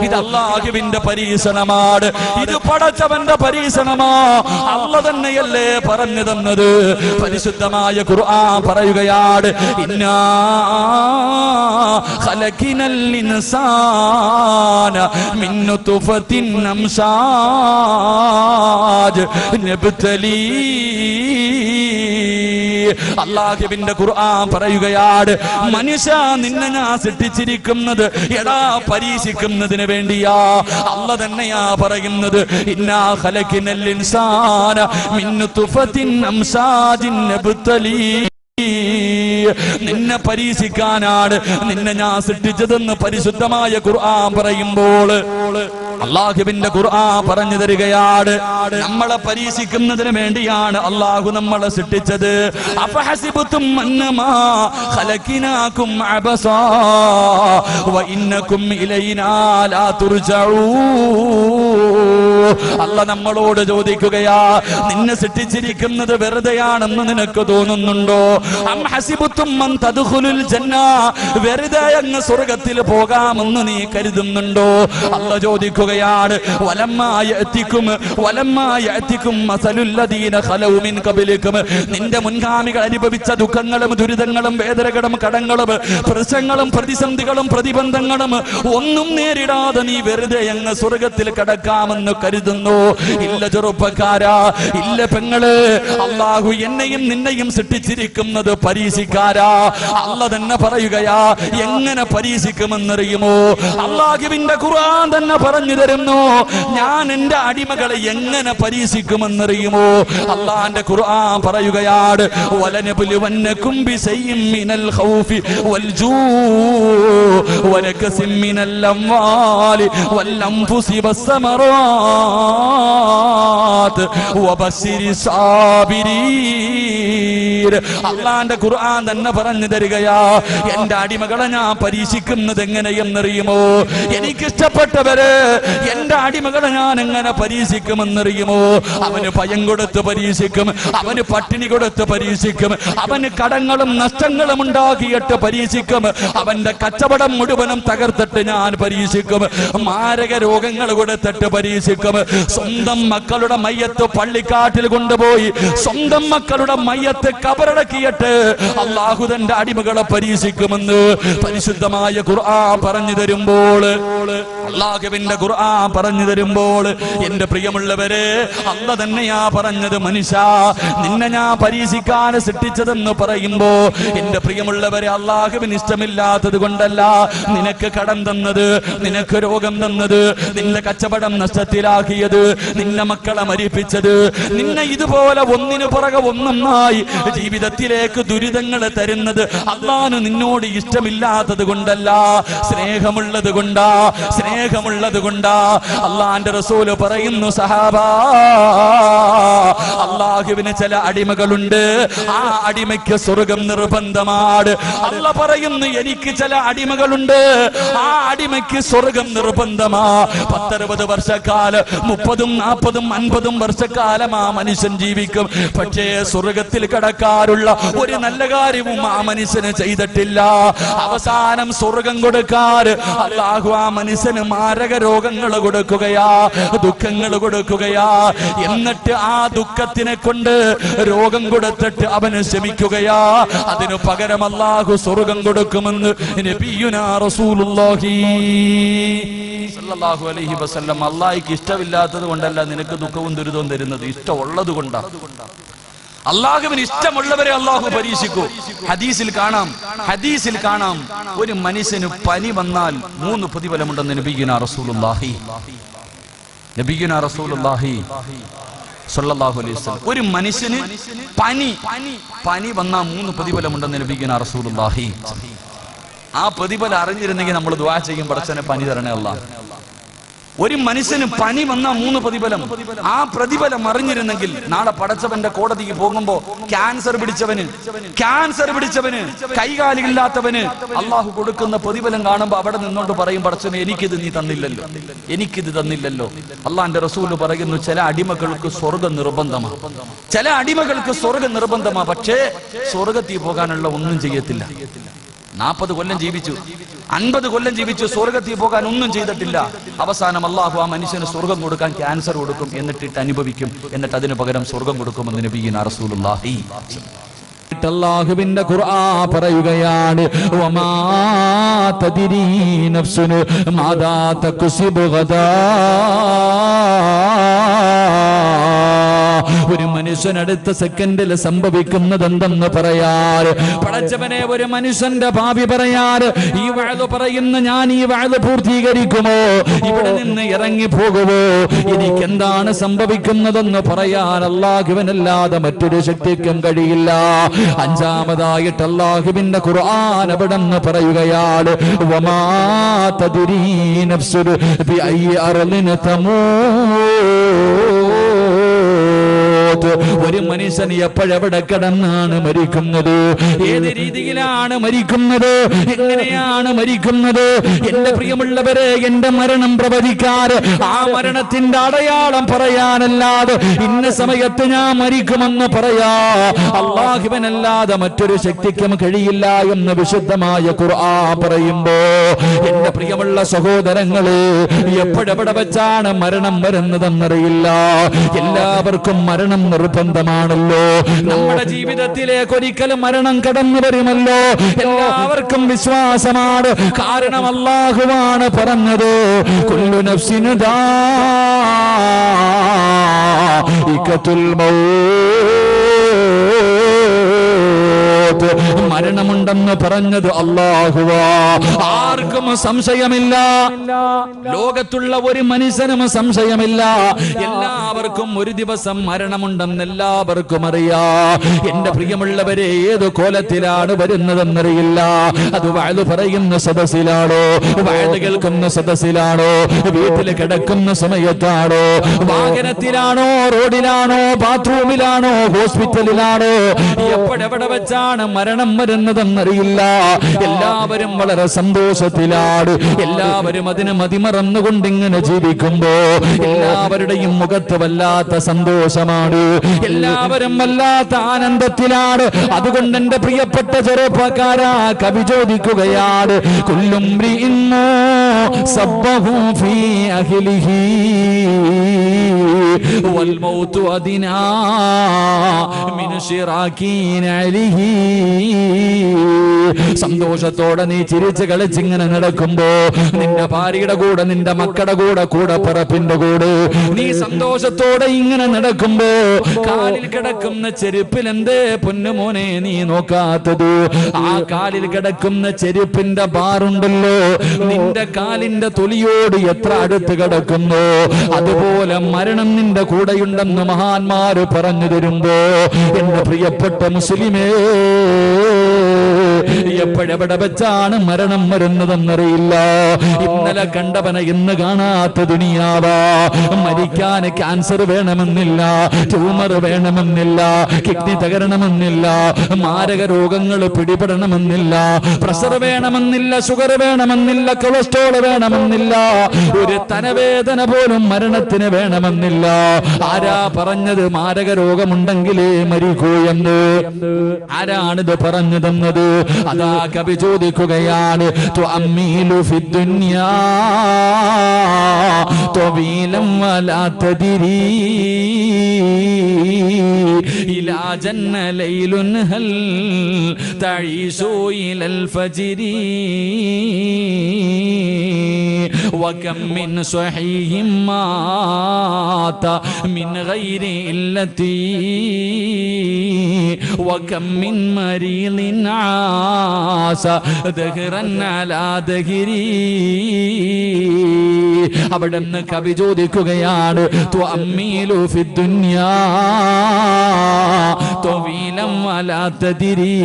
ഇത് അല്ലാഹുവിന്റെ പരീക്ഷണമാണ്, ഇത് പടച്ചവന്റെ പരീക്ഷണമാ. അല്ലാഹു തന്നെയല്ലേ പറഞ്ഞു തന്നത്. പരിശുദ്ധമായ ഖുർആൻ പറയുകയാണ്, ഇന്നാ ഖലഖിനൽ ഇൻസാന മിൻ നുത്ഫത്തിൻ അംസാജ് നബ്തലീ. അല്ലാഹുവിന്റെ ഖുർആൻ പറയുകയാണ്, മനുഷ്യ നിന്നെ ഞാൻ സൃഷ്ടിച്ചിരിക്കുന്നത് എടാ പരീക്ഷിക്കുന്നതിന് വേണ്ടിയാ. അല്ലാഹു തന്നെയാ പറയുന്നത്, ഇന്നാ ഖലഖിനൽ ഇൻസാന മിൻ നുത്ഫത്തിൻ അംസാജിൻ നബ്തലീ. നിന്നെ പരീക്ഷിക്കാനാണ് നിന്നെ ഞാൻ സൃഷ്ടിച്ചതെന്ന് പരിശുദ്ധമായ ഖുർആൻ പറയുമ്പോൾ അല്ലാഹുവിന്റെ ഖുർആൻ പറഞ്ഞു തരികയാണ്, നമ്മളെ പരീക്ഷിക്കുന്നതിന് വേണ്ടിയാണ് അല്ലാഹു നമ്മളെ സൃഷ്ടിച്ചത്. അഫഹസിബതും അന്നമാ ഖലഖനാകും അബസാ വഇന്നകും ഇലൈനാ ലാ തുർജഊൻ. അല്ലാഹു നമ്മളോട് ചോദിക്കുകയാ, നിന്നെ സൃഷ്ടിച്ചിരിക്കുന്നത് വെറുതെയാണെന്ന് നിനക്ക് തോന്നുന്നുണ്ടോ? അം ഹസിബതും അൻ തദ്ഖുലുൽ ജന്ന, വെറുതെ അങ്ങ് സ്വർഗ്ഗത്തിൽ പോകാമെന്ന് നീ കരുതുന്നുണ്ടോ? അല്ലാഹു ചോദിക്കുക, നിന്റെ മുൻഗാമികൾ അനുഭവിച്ച ദുഃഖങ്ങളും ദുരിതങ്ങളും വേദനകളും കടങ്ങളും പ്രശ്നങ്ങളും പ്രതിസന്ധികളും പ്രതിബന്ധങ്ങളും ഒന്നും നേരിടാതെ നീ വെറുതെ അങ്ങ് സ്വർഗത്തിൽ കടക്കാമെന്ന് കരുതുന്നു? ഇല്ല ചെറുപ്പക്കാരാ, ഇല്ല പെങ്ങള്. അല്ലാഹു എന്നെയും നിന്നെയും സൃഷ്ടിച്ചിരിക്കുന്നത് പരീക്ഷിക്കാരാ. അല്ലാഹു തന്നെ പറയുകയാ, എങ്ങനെ പരീക്ഷിക്കുമെന്നറിയുമോ? അല്ലാഹുവിന്റെ ഖുർആൻ തന്നെ പറഞ്ഞു തരുന്നു, ഞാൻ എന്റെ അടിമകളെ എങ്ങനെ പരീക്ഷിക്കുമെന്നറിയുമോ? അല്ലാഹുവിന്റെ ഖുർആൻ പറയുകയാണ്, വലനബുലുവന്നകും ബിശൈഇൻ മിനൽ ഖൗഫി വൽ ജൂഇ വനകസിൻ മിനൽ അംവാലി വൽ അൻഫുസി വസ്സമറാത്ത് വബശിരിസ് സാബിരീൻ. അല്ലാഹുവിന്റെ ഖുർആൻ തന്നെ പറഞ്ഞു തരികയാ, എന്റെ അടിമകളെ ഞാൻ പരീക്ഷിക്കുന്നത് എങ്ങനെയെന്നറിയുമോ? എനിക്കിഷ്ടപ്പെട്ടവര് എന്റെ അടിമകളെ ഞാൻ എങ്ങനെ പരീക്ഷിക്കുമെന്നറിയുമോ? അവന് ഭയം കൊടുത്ത് പരീക്ഷിക്കും, അവന് പട്ടിണി കൊടുത്ത് പരീക്ഷിക്കും, അവന് കടങ്ങളും നഷ്ടങ്ങളും ഉണ്ടാക്കിയിട്ട് പരീക്ഷിക്കും, അവന്റെ കച്ചവടം മുഴുവനും തകർത്തിട്ട് ഞാൻ പരീക്ഷിക്കും, മാരക രോഗങ്ങൾ കൊടുത്തിട്ട് പരീക്ഷിക്കും, സ്വന്തം മക്കളുടെ മയ്യത്ത് പള്ളിക്കാട്ടിൽ കൊണ്ടുപോയി സ്വന്തം മക്കളുടെ മയ്യത്ത് കബറടക്കിയിട്ട് അല്ലാഹു തന്റെ അടിമകളെ പരീക്ഷിക്കുമെന്ന് പരിശുദ്ധമായ ഖുർആൻ പറഞ്ഞു തരുമ്പോൾ, അല്ലാഹുവിന്റെ ഖുർആൻ പറഞ്ഞു തരുമ്പോൾ, എന്റെ പ്രിയമുള്ളവരെ, അല്ലാഹു തന്നെയാ പറഞ്ഞത്, മനുഷ്യ നിന്നെ ഞാൻ പരീക്ഷിക്കാൻ സൃഷ്ടിച്ചതെന്ന് പറയുമ്പോ എന്റെ പ്രിയമുള്ളവരെ, അല്ലാഹുവിന് ഇഷ്ടമില്ലാത്തത് കൊണ്ടല്ല നിനക്ക് കടം തന്നത്, നിനക്ക് രോഗം തന്നത്, നിന്റെ കച്ചവടം നഷ്ടത്തിലാക്കിയത്, നിന്നെ മക്കളെ മരിപ്പിച്ചത്, നിന്നെ ഇതുപോലെ ഒന്നിനു പുറകെ ഒന്നൊന്നായി ജീവിതത്തിലേക്ക് ദുരിതങ്ങൾ തരുന്നത് അല്ലാഹുവിന് നിന്നോട് ഇഷ്ടമില്ലാത്തത് കൊണ്ടല്ല, സ്നേഹമുള്ളത് കൊണ്ടാ, സ്നേഹമുള്ളത് കൊണ്ടാ. അല്ലാഹുവിന്റെ റസൂല് പറയുന്നു, സഹാബാ, അല്ലാഹുവിന് ചില അടിമകളുണ്ട്, ആ അടിമയ്ക്ക് സ്വർഗം നിർബന്ധമാണ്. അല്ലാഹു പറയുന്നു, എനിക്ക് ചില അടിമകളുണ്ട്, ആ അടിമയ്ക്ക് സ്വർഗം നിർബന്ധമാ. 10-60 വർഷക്കാലം, 30-40 50 വർഷക്കാലം ആ മനുഷ്യൻ ജീവിക്കും. പക്ഷേ സ്വർഗത്തിൽ കടക്കാനുള്ള ഒരു നല്ല കാര്യവും ആ മനുഷ്യന് ചെയ്തിട്ടില്ല. അവസാനം സ്വർഗം കൊടുക്കാൻ അല്ലാഹു ആ മനുഷ്യന് മാരക രോഗങ്ങൾ കൊടുക്കുകയാ, ദുഃഖങ്ങൾ കൊടുക്കുകയാ. എന്നിട്ട് ആ ദുഃഖത്തിനെ കൊണ്ട് രോഗം കൊടുത്തിട്ട് അവന് ശമിക്കുകയാ. അതിനു പകരം അല്ലാഹു സ്വർഗം കൊടുക്കുമെന്ന് നബിയുനാ റസൂലുള്ളാഹി സല്ലല്ലാഹു അലൈഹി വസല്ലം. അല്ലാഹുവിന് ഇഷ്ടമില്ലാത്തത് കൊണ്ടല്ല നിനക്ക് ദുഃഖവും ദുരിതവും തരുന്നത്, ഇഷ്ടമുള്ളത് കൊണ്ടാ. അല്ലാഹുവിന് ഇഷ്ടമുള്ളവരെ അല്ലാഹു പരീക്ഷിക്കൂ. ഹദീസിൽ കാണാം ഒരു മനുഷ്യന് പനി വന്നാൽ 3 പ്രതിഫലമുണ്ടെന്ന് നബിയുനാ റസൂലുള്ളാഹി സല്ലല്ലാഹു അലൈഹി വസല്ലം. ഒരു മനുഷ്യന് പനി വന്നാൽ 3 പ്രതിഫലമുണ്ടെന്ന് നബിയുനാ റസൂലുള്ളാഹി. ആ പ്രതിഫലം അറിഞ്ഞിരുന്നെങ്കിൽ നമ്മൾ ദുആ ചെയ്യും, പടച്ചവനെ പനി തരണേ അല്ലാഹ്. ഒരു മനുഷ്യന് പനി വന്ന 3 പ്രതിഫലം. ആ പ്രതിഫലം അറിഞ്ഞിരുന്നെങ്കിൽ നാളെ പടച്ചവന്റെ കോടതിക്ക് പോകുമ്പോ ക്യാൻസർ പിടിച്ചവന് കൈകാലില്ലാത്തവന് അള്ളാഹു കൊടുക്കുന്ന പ്രതിഫലം കാണുമ്പോ അവിടെ നിന്നോണ്ട് പറയും, പടച്ചവനെ എനിക്കിത് നീ തന്നില്ലല്ലോ, എനിക്കിത് തന്നില്ലല്ലോ. അള്ളാന്റെ റസൂല് പറയുന്നു, ചില അടിമകൾക്ക് സ്വർഗം നിർബന്ധമാ, പക്ഷേ സ്വർഗത്തിൽ പോകാനുള്ള ഒന്നും ചെയ്യത്തില്ല. 40 കൊല്ലം ജീവിച്ചു, 50 കൊല്ലം ജീവിച്ച് സ്വർഗത്തിൽ പോകാൻ ഒന്നും ചെയ്തിട്ടില്ല. അവസാനം അള്ളാഹു ആ മനുഷ്യന് സ്വർഗം കൊടുക്കാൻ ക്യാൻസർ കൊടുക്കും, എന്നിട്ട് അനുഭവിക്കും, എന്നിട്ട് അതിന് പകരം സ്വർഗം കൊടുക്കുമെന്ന് നബിയുനാ റസൂലുള്ളാഹി. അല്ലാഹുവിന്റെ ഖുർആൻ പറയുകയാണ്, വമാ തദ്രീ നഫ്സുൻ മാദാ തക്സിബു ഗദാ. ഒരു മനുഷ്യൻ അടുത്ത സെക്കൻഡിൽ സംഭവിക്കുന്നത് എന്തെന്ന് പറയാർ. പടച്ചവനെ, ഒരു മനുഷ്യന്റെ ഭാവി പറയാർ. ഈ വഅദ് പറയുന്ന ഞാൻ ഈ വഅദ് പൂർത്തീകരിക്കുമോ, ഇവിടെ നിന്ന് ഇറങ്ങി പോകുമോ, എനിക്ക് എന്താണ് സംഭവിക്കുന്നതെന്ന് പറയാൻ അല്ലാഹുവിനല്ലാതെ മറ്റൊരു ശക്തിക്കും കഴിയില്ല. അഞ്ചാമതായിട്ട് അല്ലാഹുവിന്റെ ഖുർആൻ അവിടെന്ന് പറയുകയാണ്, വമാ തദ്രീ നഫ്സുൻ ബിഅയ്യി അർളിൻ തമൂത്. ഒരു മനുഷ്യൻ എപ്പോഴെവിടെ കിടന്നാണ് മരിക്കുന്നത്, ഏത് രീതിയിലാണ് മരിക്കുന്നത്, എങ്ങനെയാണ് മരിക്കുന്നത്? എന്റെ പ്രിയമുള്ളവരെ, എന്റെ മരണം പ്രവചിക്കാറ്, ആ മരണത്തിന്റെ അടയാളം പറയാനല്ലാതെ ഇന്ന സമയത്ത് ഞാൻ മരിക്കുമെന്ന് പറയാ അല്ലാഹുവിനല്ലാതെ മറ്റൊരു ശക്തിക്കും കഴിയില്ല എന്ന് വിശുദ്ധമായ ഖുർആൻ പറയുമ്പോ, എന്റെ പ്രിയമുള്ള സഹോദരങ്ങളെ, എപ്പോഴെവിടെ വെച്ചാണ് മരണം വരുന്നതെന്നറിയില്ല. എല്ലാവർക്കും മരണം നിർബന്ധമാണല്ലോ. നമ്മുടെ ജീവിതത്തിലേക്ക് ഒരിക്കലും മരണം കടന്നു വരുമല്ലോ. എല്ലാവർക്കും വിശ്വാസമാണ്. കാരണം അല്ലാഹുവാണ് പറഞ്ഞത്, കുല്ലു നഫ്സിൻ ദാഇഖത്തുൽ മൗത്ത്. മരണമുണ്ടെന്ന് പറഞ്ഞത് അല്ലാഹുവാ. ആർക്കും സംശയമില്ല, ലോകത്തുള്ള ഒരു മനുഷ്യനും സംശയമില്ല. എല്ലാവർക്കും ഒരു ദിവസം മരണമുണ്ടെന്ന് എല്ലാവർക്കും അറിയാം. എന്റെ പ്രിയമുള്ളവരെ, ഏത് കോലത്തിലാണ് വരുന്നതെന്നറിയില്ല. അത് വഅദ് പറയുന്ന സദസ്സിലാണോ, വഅദ് കേൾക്കുന്ന സദസ്സിലാണോ, വീട്ടിൽ കിടക്കുന്ന സമയത്താണോ, വാഹനത്തിലാണോ, റോഡിലാണോ, ബാത്റൂമിലാണോ, ഹോസ്പിറ്റലിലാണോ, എപ്പോഴെവിടെ വെച്ചാണ് മരണം വരുന്നതെന്നറിയില്ല. എല്ലാവരും വളരെ സന്തോഷത്തിലാണ്. എല്ലാവരും അതിന് മതിമറന്നുകൊണ്ട് ഇങ്ങനെ ജീവിക്കുമ്പോ എല്ലാവരുടെയും മുഖത്ത് വല്ലാത്ത സന്തോഷമാണ്. എല്ലാവരും വല്ലാത്ത ആനന്ദത്തിലാണ്. അതുകൊണ്ട് എന്റെ പ്രിയപ്പെട്ട ചെറുപ്പക്കാരാ, കവി ചോദിക്കുകയാണ്, കുല്ലും മ്രിഇന്നോ സബ്ബഹു ഫീ അഹ്ലിഹി വൽ മൗതു അദിനാ മിൻ ശിറാകീൻ അലിഹി. സന്തോഷത്തോടെ നീ ചിരിച്ച് കളിച്ചിങ്ങനെ നടക്കുമ്പോ, നിന്റെ ഭാര്യയുടെ കൂടെ, നിന്റെ മക്കളുടെ കൂടെ, കൂടെ പറപ്പിന്റെ കൂടെ നീ സന്തോഷത്തോടെ ഇങ്ങനെ നടക്കുമ്പോ, കാലിൽ കിടക്കുന്ന ചെരുപ്പിൽ എന്തേ പൊന്നുമോനെ നീ നോക്കാത്തത്? ആ കാലിൽ കിടക്കുന്ന ചെരുപ്പിന്റെ ബാറുണ്ടല്ലോ, നിന്റെ കാലിന്റെ തൊലിയോട് എത്ര അടുത്ത് കിടക്കുന്നു, അതുപോലെ മരണം നിന്റെ കൂടെയുണ്ടെന്ന് മഹാന്മാര് പറഞ്ഞു തരുമ്പോ, എന്റെ പ്രിയപ്പെട്ട മുസ്ലിമേ, എപ്പോഴെവിടെ വെച്ചാണ് മരണം വരുന്നതെന്നറിയില്ല. ഇന്നലെ കണ്ടവനെ ഇന്ന് കാണാത്ത ദുനിയാവാ. മരിക്കാൻ ക്യാൻസർ വേണമെന്നില്ല, ട്യൂമർ വേണമെന്നില്ല, കിഡ്നി തകരണമെന്നില്ല, മാരക രോഗങ്ങൾ പിടിപെടണമെന്നില്ല, പ്രഷർ വേണമെന്നില്ല, ഷുഗർ വേണമെന്നില്ല, കൊളസ്ട്രോൾ വേണമെന്നില്ല, ഒരു തലവേദന പോലും മരണത്തിന് വേണമെന്നില്ല. ആരാ പറഞ്ഞത് മാരക രോഗമുണ്ടെങ്കിലേ മരിക്കൂ എന്ന്? ആരാണിത് പറഞ്ഞു തന്നത്? അതാ കവി ചോദിക്കുകയാണ്, തുഅമ്മീലു ഫിദ്ദുനിയാ തവീലൻ വലാ തദ്രീ ഇലാ ജന്ന ലൈലുൻ ഹൽ തഈശു ഇലൽ ഫജ്രി വകം മിൻ സ്വഹീഹിൻ മാത മിൻ ഗൈരി ഇല്ലതി വകം മിൻ മരീദിൻ ആസ ദഹ്റൻ അലാ ദഹ്രി. അവിടുന്ന് കവി ചോദിക്കുകയാണ്, തുഅമ്മീലു ഫിദ്ദുനിയാ തവീലൻ വലാ തദ്രീ.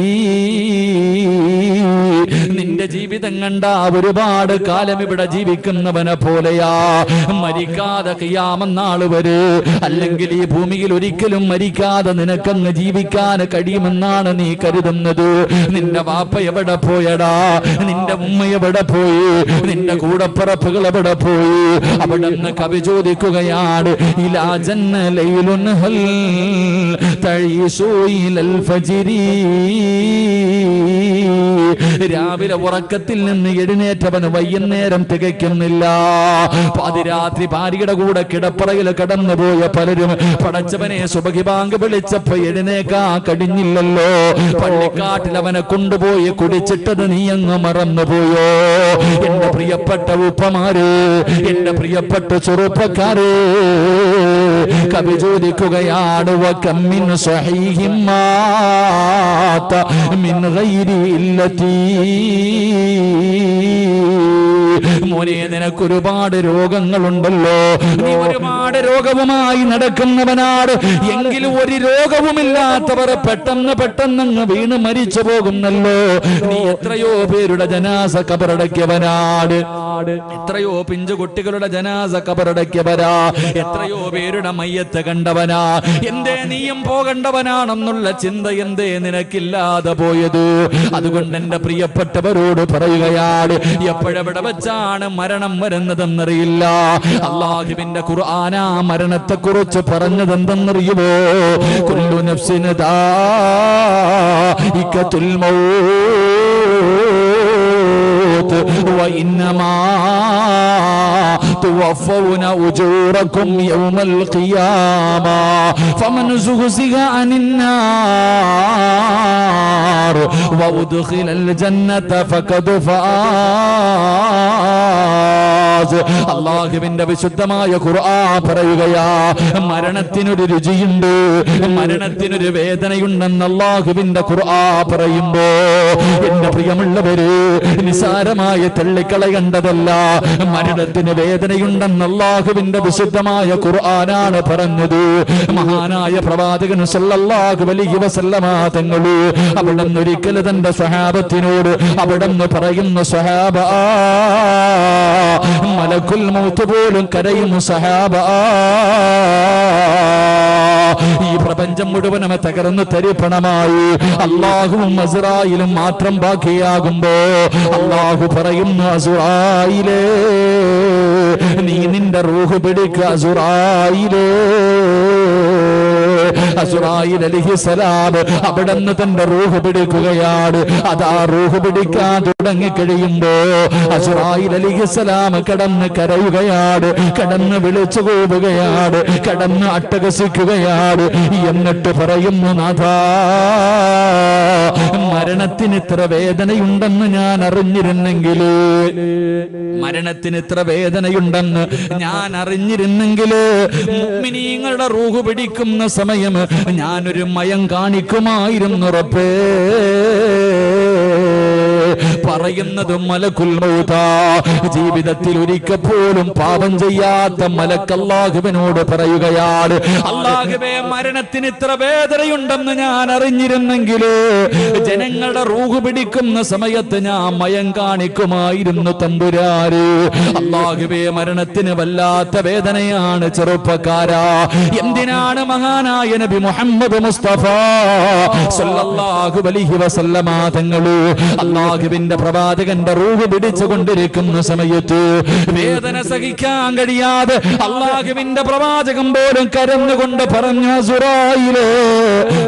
നിന്റെ ജീവിതം കണ്ട ഒരുപാട് കാലം ഇവിടെ ജീവിക്കുന്നവനെ പോലെയാ. മരിക്കാതെ ഖിയാമത്ത് വരെ, അല്ലെങ്കിൽ ഈ ഭൂമിയിൽ ഒരിക്കലും മരിക്കാതെ നിനക്കങ്ങ് ജീവിക്കാൻ കഴിയുമെന്നാണ് നീ കരുതുന്നത്? നിന്റെ വാപ്പ എവിടെ പോയടാ? നിന്റെ ഉമ്മ എവിടെ പോയി? നിന്റെ കൂടപ്പിറപ്പുകൾ എവിടെ പോയി? അവിടെ നിന്ന് കവി ചോദിക്കുകയാണ്, ഇലാ ജന്ന ലൈലുൻ ഹൽ തഈശു യബിതു ഇലൽ ഫജ്രി. രാവിലെ ഉറക്കത്തിൽ നിന്ന് എഴുന്നേറ്റവന് വൈകുന്നേരം തികയ്ക്കുന്നില്ല. പാതിരാത്രി ഭാര്യയുടെ കൂടെ കിടപ്പറയിൽ കടന്നുപോയ പലരും പടച്ചവനെ സുബഹി ബാങ്ക് വിളിച്ചപ്പോ എഴുന്നേക്കാ കഴിഞ്ഞില്ലല്ലോ, പള്ളിക്കാട്ടിൽ അവനെ കൊണ്ടുപോയി കുടിച്ചിട്ടത് നീ അങ്ങ് മറന്നുപോയോ? എന്റെ പ്രിയപ്പെട്ട ഉപ്പമാര്, എന്റെ പ്രിയപ്പെട്ട ചെറുപ്പക്കാര്, കവി ചോദിക്കുകയാണ് വകമ്മിൻ സ്വഹീഹിൻ മാത മിൻ ഗൈരി ഇല്ലതി. മോനെ, നിനക്ക് ഒരുപാട് രോഗങ്ങളുണ്ടല്ലോ, നീ ഒരുപാട് രോഗവുമായി നടക്കുന്നവനാണ്. എങ്കിലും ഒരു രോഗവുമില്ലാത്തവർ പെട്ടെന്ന് വീണ് മരിച്ചു പോകുന്നല്ലോ. നീ എത്രയോ പേരുടെ ജനാസ കബറടക്കിയവനാണ്, എത്രയോ പിഞ്ചുകുട്ടികളുടെ ജനാസ കബറടക്കിയവരാ, എത്രയോ പേരുടെ മയ്യത്ത് കണ്ടവനാ. എന്തേ നീയും പോകേണ്ടവനാണെന്നുള്ള ചിന്ത എന്തേ നിനക്കില്ലാതെ പോയത്? അതുകൊണ്ട് എന്റെ പ്രിയപ്പെട്ടവരോട് പറയുകയാണ്, എപ്പോഴെവിടെ വെച്ചാണ് മരണം വരുന്നതെന്നറിയില്ല. അല്ലാഹുവിന്റെ ഖുർആന മരണത്തെ കുറിച്ച് പറഞ്ഞതെന്തെന്നറിയുമോ? കുല്ലു നഫ്സിൻ ദാഇഖത്തുൽ മൗത്ത് വഇന്നമാ തുവഫൗന ഉജൂറകും യൗമൽ ഖിയാമ ഫമൻ സുഖ്സിഖ അനിൻ നാർ വഉദ്ഖിലൽ ജന്നത ഫഖദ് ഫാസ്. അല്ലാഹുവിന്റെ വിശുദ്ധമായ ഖുർആൻ പറയുകയാ, മരണത്തിനൊരു രുചിയുണ്ട്, മരണത്തിനൊരു വേദനയുണ്ടെന്ന് അല്ലാഹുവിന്റെ ഖുർആൻ പറയുമ്പോ എന്റെ പ്രിയമുള്ളവര്, നിസാരമായ തള്ളിക്കളയേണ്ടതല്ല. മരണത്തിന് വേദനയുണ്ടെന്ന് അല്ലാഹുവിന്റെ വിശുദ്ധമായ ഖുർആനാണ് പറഞ്ഞത്. മഹാനായ പ്രവാചകൻ സല്ലല്ലാഹു അലൈഹി വസല്ലമ തങ്ങൾ അവിടുന്ന് ഒരിക്കൽ തന്റെ സ്വഹാബത്തിനോട് അവിടുന്ന് പറയുന്ന, സ്വഹാബ, മലക്കുൽ മൗത്ത് പോലും കരയും സ്വഹാബ, ഈ പ്രപഞ്ചം മുഴുവനും തകർന്ന് തരിപ്പണമായി അല്ലാഹുവും അസ്റായിലും മാത്രം ബാക്കിയാകുമ്പോ അല്ലാഹു പറയുന്നു, അസ്റായിലേ, നീ നിന്റെ റൂഹ് പിടിക്കുക. അസ്റായിലേ, അസ്റായിൽ അലൈഹിസ്സലാം അവിടുന്ന് തന്റെ റൂഹ് പിടിക്കുകയാണ്. അതാ റൂഹ് പിടിക്കാൻ തുടങ്ങി കഴിയുമ്പോ അസ്റായിൽ അലൈഹിസ്സലാം കടന്ന് കരയുകയാണ്, കടന്ന് വിളിച്ചു പോവുകയാണ്, കടന്ന് അട്ടഹസിക്കുകയാണ്. എന്നിട്ട് പറയുന്നു, നാഥാ, മരണത്തിന് ഇത്ര വേദനയുണ്ടെന്ന് ഞാൻ അറിഞ്ഞിരുന്നെങ്കിൽ, മരണത്തിന് ഇത്ര വേദനയുണ്ടെന്ന് ഞാൻ അറിഞ്ഞിരുന്നെങ്കിൽ മുഅ്മിനീങ്ങളുടെ റൂഹ് പിടിക്കുന്ന സമയം ഞാനൊരു മയം കാണിക്കുമായിരുന്നു റബ്ബേ. പറയുന്നത് മലക്കുൽ മൗതാ, ജീവിതത്തിൽ ഒരിക്കൽ പോലും പാപം ചെയ്യാത്ത മലക്ക് അല്ലാഹുവിനോട് പറയുകയാണ്, അല്ലാഹുവേ, മരണത്തിന് ഇത്ര വേദനയുണ്ടെന്ന് ഞാൻ അറിഞ്ഞിരുന്നെങ്കിൽ ജനങ്ങളുടെ റൂഹ് പിടിക്കുന്ന സമയത്ത് ഞാൻ മയം കാണിക്കുമായിരുന്നു തമ്പുരാനെ. അല്ലാഹുവേ, മരണത്തിന് വല്ലാത്ത വേദനയാണ് ചെറുപ്പക്കാരാ. എന്തിനാണ് മഹാനായ നബി മുഹമ്മദ് മുസ്തഫ സല്ലല്ലാഹു അലൈഹി വസല്ലമ തങ്ങള് അല്ലാഹുവിന്റെ പ്രവാചകന്റെ റൂഹ് പിടിച്ചുകൊണ്ടിരിക്കുന്ന സമയത്ത് വേദന സഹിക്കാൻ കഴിയാതെ അല്ലാഹുവിന്റെ പ്രവാചകൻ പോലും കരഞ്ഞുകൊണ്ട് പറഞ്ഞു, അസ്റായിലേ,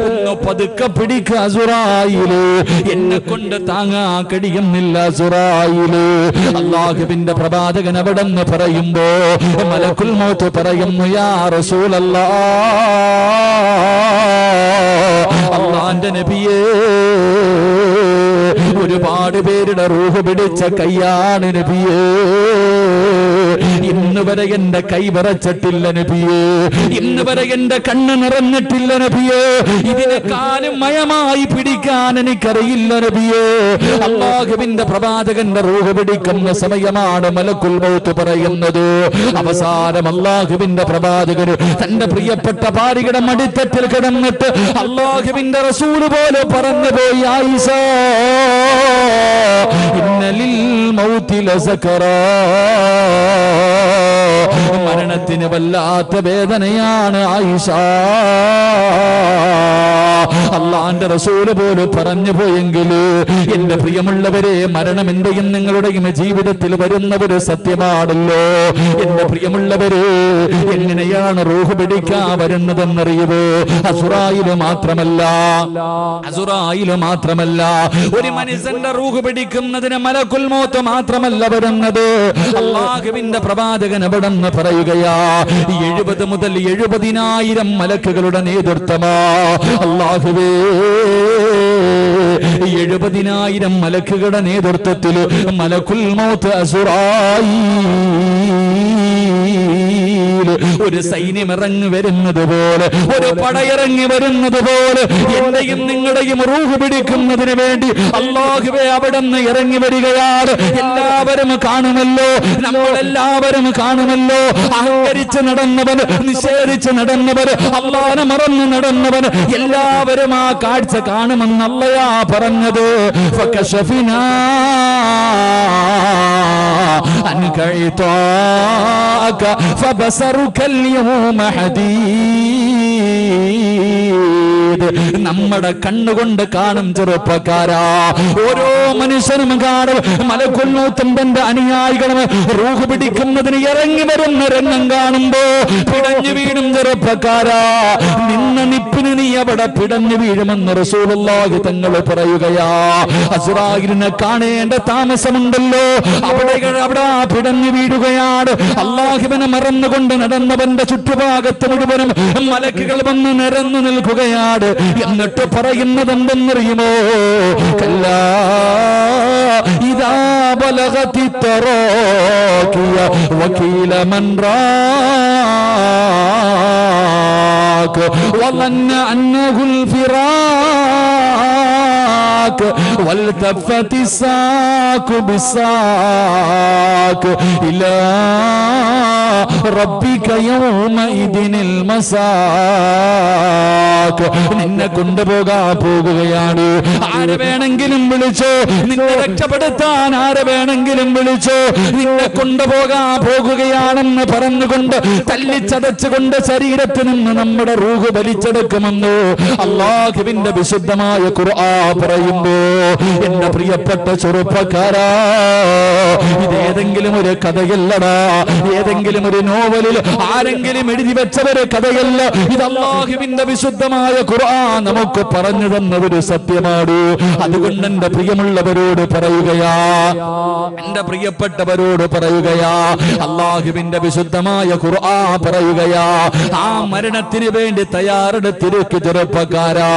ഒന്ന് പതുക്കെ പിടിക്കുക അസ്റായിലേ, എന്നെ കൊണ്ട് താങ്ങാൻ കഴിയുന്നില്ല അസ്റായിലേ. അല്ലാഹുവിന്റെ പ്രവാചകൻ അവിടെ നിന്ന് പറയുമ്പോ മലക്കുൽ മൗത്ത് പറയുന്നു, യാ റസൂലല്ലാഹ്, അല്ലാഹുവിന്റെ നബിയേ, ഒരുപാട് പേരുടെ റൂഹ് പിടിച്ച കയ്യാണ് നബിയേ, ഇന്ന് വരെ എന്റെ കൈ വിറച്ചിട്ടില്ല നബിയേ, ഇന്ന് വരെ എന്റെ കണ്ണ് നിറഞ്ഞിട്ടില്ല നബിയേ, ഇതിനെക്കാളും മയമായി പിടിക്കാൻ എനിക്കറിയില്ല നബിയേ. അല്ലാഹുവിന്റെ പ്രവാചകന്റെ റൂഹ് പിടിക്കുന്ന സമയമാണ് മലക്കുൽ മൗത്ത് പറയുന്നത്. അവസാനം അല്ലാഹുവിന്റെ പ്രവാചകൻ തന്റെ പ്രിയപ്പെട്ട ഭാര്യയുടെ മടിത്തട്ടിൽ കിടന്നിട്ട് അല്ലാഹുവിന്റെ റസൂൽ പോലെ പറഞ്ഞു പോയി, ആയിഷ, ഇന്നലിൽ മൗതി ലസകറാ, മരണത്തിന് വല്ലാത്ത വേദനയാണ് ആയിഷ. അള്ളാന്റെ റസൂല് പോലും പറഞ്ഞു പോയെങ്കിൽ എന്റെ പ്രിയമുള്ളവരെ, മരണം എന്റെയും നിങ്ങളുടെയും ജീവിതത്തിൽ വരുന്ന ഒരു സത്യമാണല്ലോ. എന്റെ പ്രിയമുള്ളവരെ, എങ്ങനെയാണ് റൂഹ് പിടിക്കാൻ വരുന്നതെന്നറിയുമോ? അസുറായില് മാത്രമല്ല ഒരു മനുഷ്യന്റെ റൂഹ് പിടിക്കുന്നതിന് മലക്കുൽ മൗത്ത് മാത്രമല്ല വരുന്നത്. അല്ലാഹുവിന്റെ പ്രവാചകൻ അവിടെ നിന്ന് പറയുകയാ, 70 മുതൽ 70,000 മലക്കുകളുടെ നേതൃത്വമാ. അല്ലാഹുവേ, 70,000 മലക്കുകളുടെ നേതൃത്വത്തിൽ മലക്കുൽ മൗത്ത് അസുറായീൽ ഒരു സൈന്യം ഇറങ്ങി വരുന്നത് പോലെ, ഒരു പടയിറങ്ങി വരുന്നത് പോലെ എന്റെയും നിങ്ങളുടെയും റൂഹ് പിടിക്കുന്നതിന് വേണ്ടി അല്ലാഹുവേ അവിടെ നിന്ന് ഇറങ്ങി വരികയാണ്. എല്ലാവരും കാണുമല്ലോ, നമ്മളെല്ലാവരും കാണുമല്ലോ. അഹങ്കരിച്ച് നടന്നവൻ, നിഷേധിച്ച് നടന്നവൻ, അല്ലാഹുവിനെ മറന്ന് നടന്നവൻ, എല്ലാവരും ആ കാഴ്ച കാണുമെന്ന് അല്ലയാ പറഞ്ഞത്. ഫകശഫിനാ അൻക ഇതാക ഫബസറുക അൽയൗമ ഹദീദ്. നമ്മുടെ കണ്ണുകൊണ്ട് കാണും ചെറുപ്പക്കാരാ, ഓരോ മനുഷ്യനും കാണും. മലക്കുൽ മൗത്തും തന്റെ അനുയായികളും റൂഹ് പിടിക്കുന്നതിന് ഇറങ്ങി വരുന്ന രംഗം കാണുമ്പോ പിടഞ്ഞു വീഴും ചെറുപ്പക്കാരാ. നിന്ന നിപ്പിന് നീ അവിടെ പിടഞ്ഞു വീഴുമെന്ന് റസൂലുള്ളാഹി തങ്ങൾ പറയുകയാ. അസ്റായിലിനെ കാണേണ്ട താമസമുണ്ടല്ലോ, അവിടെ പിടഞ്ഞു വീഴുകയാണ്. അല്ലാഹുവിനെ മറന്നുകൊണ്ട് നടന്നവന്റെ ചുറ്റുഭാഗത്ത് മുഴുവനും മലക്കുകൾ വന്ന് നിരന്നു നിൽക്കുകയാണ്. എന്നിട്ട് പറയുന്നത് എന്തെന്നറിയുമോ? കല്ലാ ഇദാ ബലഗതി തറാഖിയ വകീല മൻ റാഖ വظن أنه الفراق والتفت الساق بالساق إلى ربك يومئذ المساق. നിന്നെ പോകുകയാണ്. ആരെ വേണമെങ്കിലും വിളിച്ചോ, നിന്നെ രക്ഷപ്പെടുത്താൻ ആരെ വേണമെങ്കിലും വിളിച്ചോ, നിന്നെ പോകുകയാണെന്ന് പറഞ്ഞുകൊണ്ട് തല്ലിച്ചതച്ചുകൊണ്ട് ശരീരത്തിൽ നിന്ന് നമ്മുടെ റൂഹ് വലിച്ചെടുക്കുമെന്ന് അല്ലാഹുവിന്റെ വിശുദ്ധമായ ഖുർആൻ പറയുമ്പോ, എന്റെ പ്രിയപ്പെട്ട ചെറുപ്പക്കാരാ, ഇതേതെങ്കിലും ഒരു കഥയല്ലടാ, ഏതെങ്കിലും ഒരു നോവലിൽ ആരെങ്കിലും എഴുതി വെച്ചവരെ കഥയല്ല. ഇത് അല്ലാഹുവിന്റെ വിശുദ്ധമായ ഖുർആൻ നമുക്ക് പറഞ്ഞു തന്ന ഒരു സത്യമാണ്. അതുകൊണ്ട് എന്റെ പ്രിയമുള്ളവരോട് പറയുകയാ, എന്റെ പ്രിയപ്പെട്ടവരോട് പറയുകയാ, അല്ലാഹുവിന്റെ വിശുദ്ധമായ ഖുർആൻ പറയുകയാ, ആ മരണത്തിന് വേണ്ടി തയ്യാറെടുത്തിരിക്കു ചെറുപ്പക്കാരാ.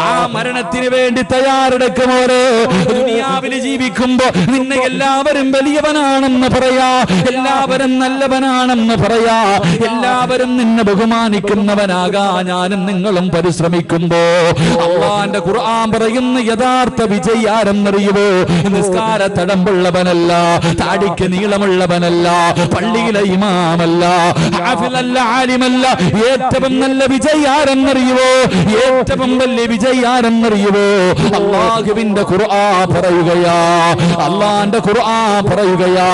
ആ മരണത്തിന് വേണ്ടി തയ്യാറെടുക്കുമോരെ. ദുനിയാവിൽ ജീവിക്കുമ്പോ നിന്നെ എല്ലാവരും വലിയവനാണെന്ന് പറയാ, എല്ലാവരും നല്ലവനാണെന്ന് പറയാ, എല്ലാവരും നിന്നെ ബഹുമാനിക്കുന്നവനാകാ ഞാനും നിങ്ങളും പരിശ്രമിക്കുമ്പോ അല്ലാഹുവിന്റെ ഖുർആൻ പറയുന്ന യഥാർത്ഥ വിജയി ആരെന്നറിയുമോ? നിസ്കാര തടമ്പുള്ളവനല്ല, താടിക്ക് നീളമുള്ളവനല്ല, പള്ളിയിലെ ഇമാമല്ല, ഹാഫിളല്ല, ആലിമല്ല. ഏറ്റവും നല്ല വിജയി ആരെന്നറിയുമോ? ഏറ്റവും വലിയ വിജയി ആരെന്നറിയുമോ? അല്ലാഹുവിന്റെ ഖുർആൻ പറയുകയാ, അല്ലാഹുവിന്റെ ഖുർആൻ പറയുകയാ,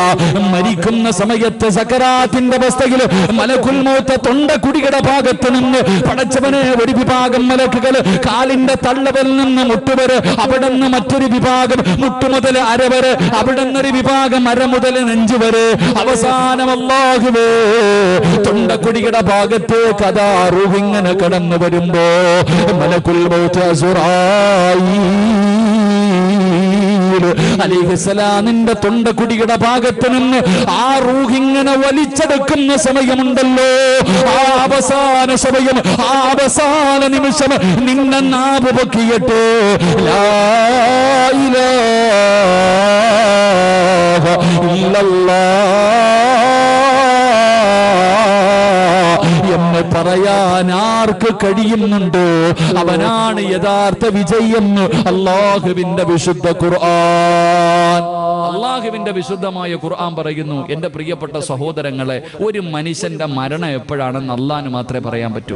മരിക്കുന്ന സമയത്ത് സക്കറാത്തിന്റെ അവസ്ഥയിൽ മലക്കുൽ മൗത്ത് തൊണ്ടക്കുടിയുടെ ഭാഗത്ത് നിന്ന് പടച്ചവനെ ഒരു വിഭാഗം മലക്കുകൾ കാലിന്റെ തള്ളവൽ നിന്ന് മുട്ടുവരെ, അവിടെ നിന്ന് മറ്റൊരു വിഭാഗം മുട്ടുമുതൽ അരവരെ, അവിടെ നിന്നൊരു വിഭാഗം അര മുതൽ നെഞ്ചു വരെ, അവസാനം അല്ലാഹുവേ തൊണ്ടക്കുടിയുടെ ഭാഗത്തേക്ക് അതാ റൂഹ് ഇങ്ങനെ കടന്നു വരുമ്പോ മലക്കുൽ മൗത്ത് അസ്റായീൽ അലൈഹിസ്സലാമിന്റെ തൊണ്ടക്കുടിയുടെ ഭാഗത്ത് നിന്ന് ആ റൂഹ് ഇങ്ങനെ വലിച്ചെടുക്കുന്ന സമയമുണ്ടല്ലോ, ആ അവസാന സമയം, ആ അവസാന നിമിഷം നിന്നെ നാവ് പൊക്കിയിട്ട് ലാ ഇലാഹ ഇല്ലല്ലാഹ് എന്ന് പറയാൻ ആർക്ക് കഴിയുന്നുണ്ടോ അവനാണ് യഥാർത്ഥ വിജയെന്ന് അല്ലാഹുവിന്റെ വിശുദ്ധ ഖുർആൻ. അള്ളാഹുവിന്റെ വിശുദ്ധമായ ഖുർആൻ പറയുന്നു, എൻ്റെ പ്രിയപ്പെട്ട സഹോദരങ്ങളെ, ഒരു മനുഷ്യന്റെ മരണം എപ്പോഴാണെന്ന് അള്ളാഹ്ന് മാത്രമേ പറയാൻ പറ്റൂ.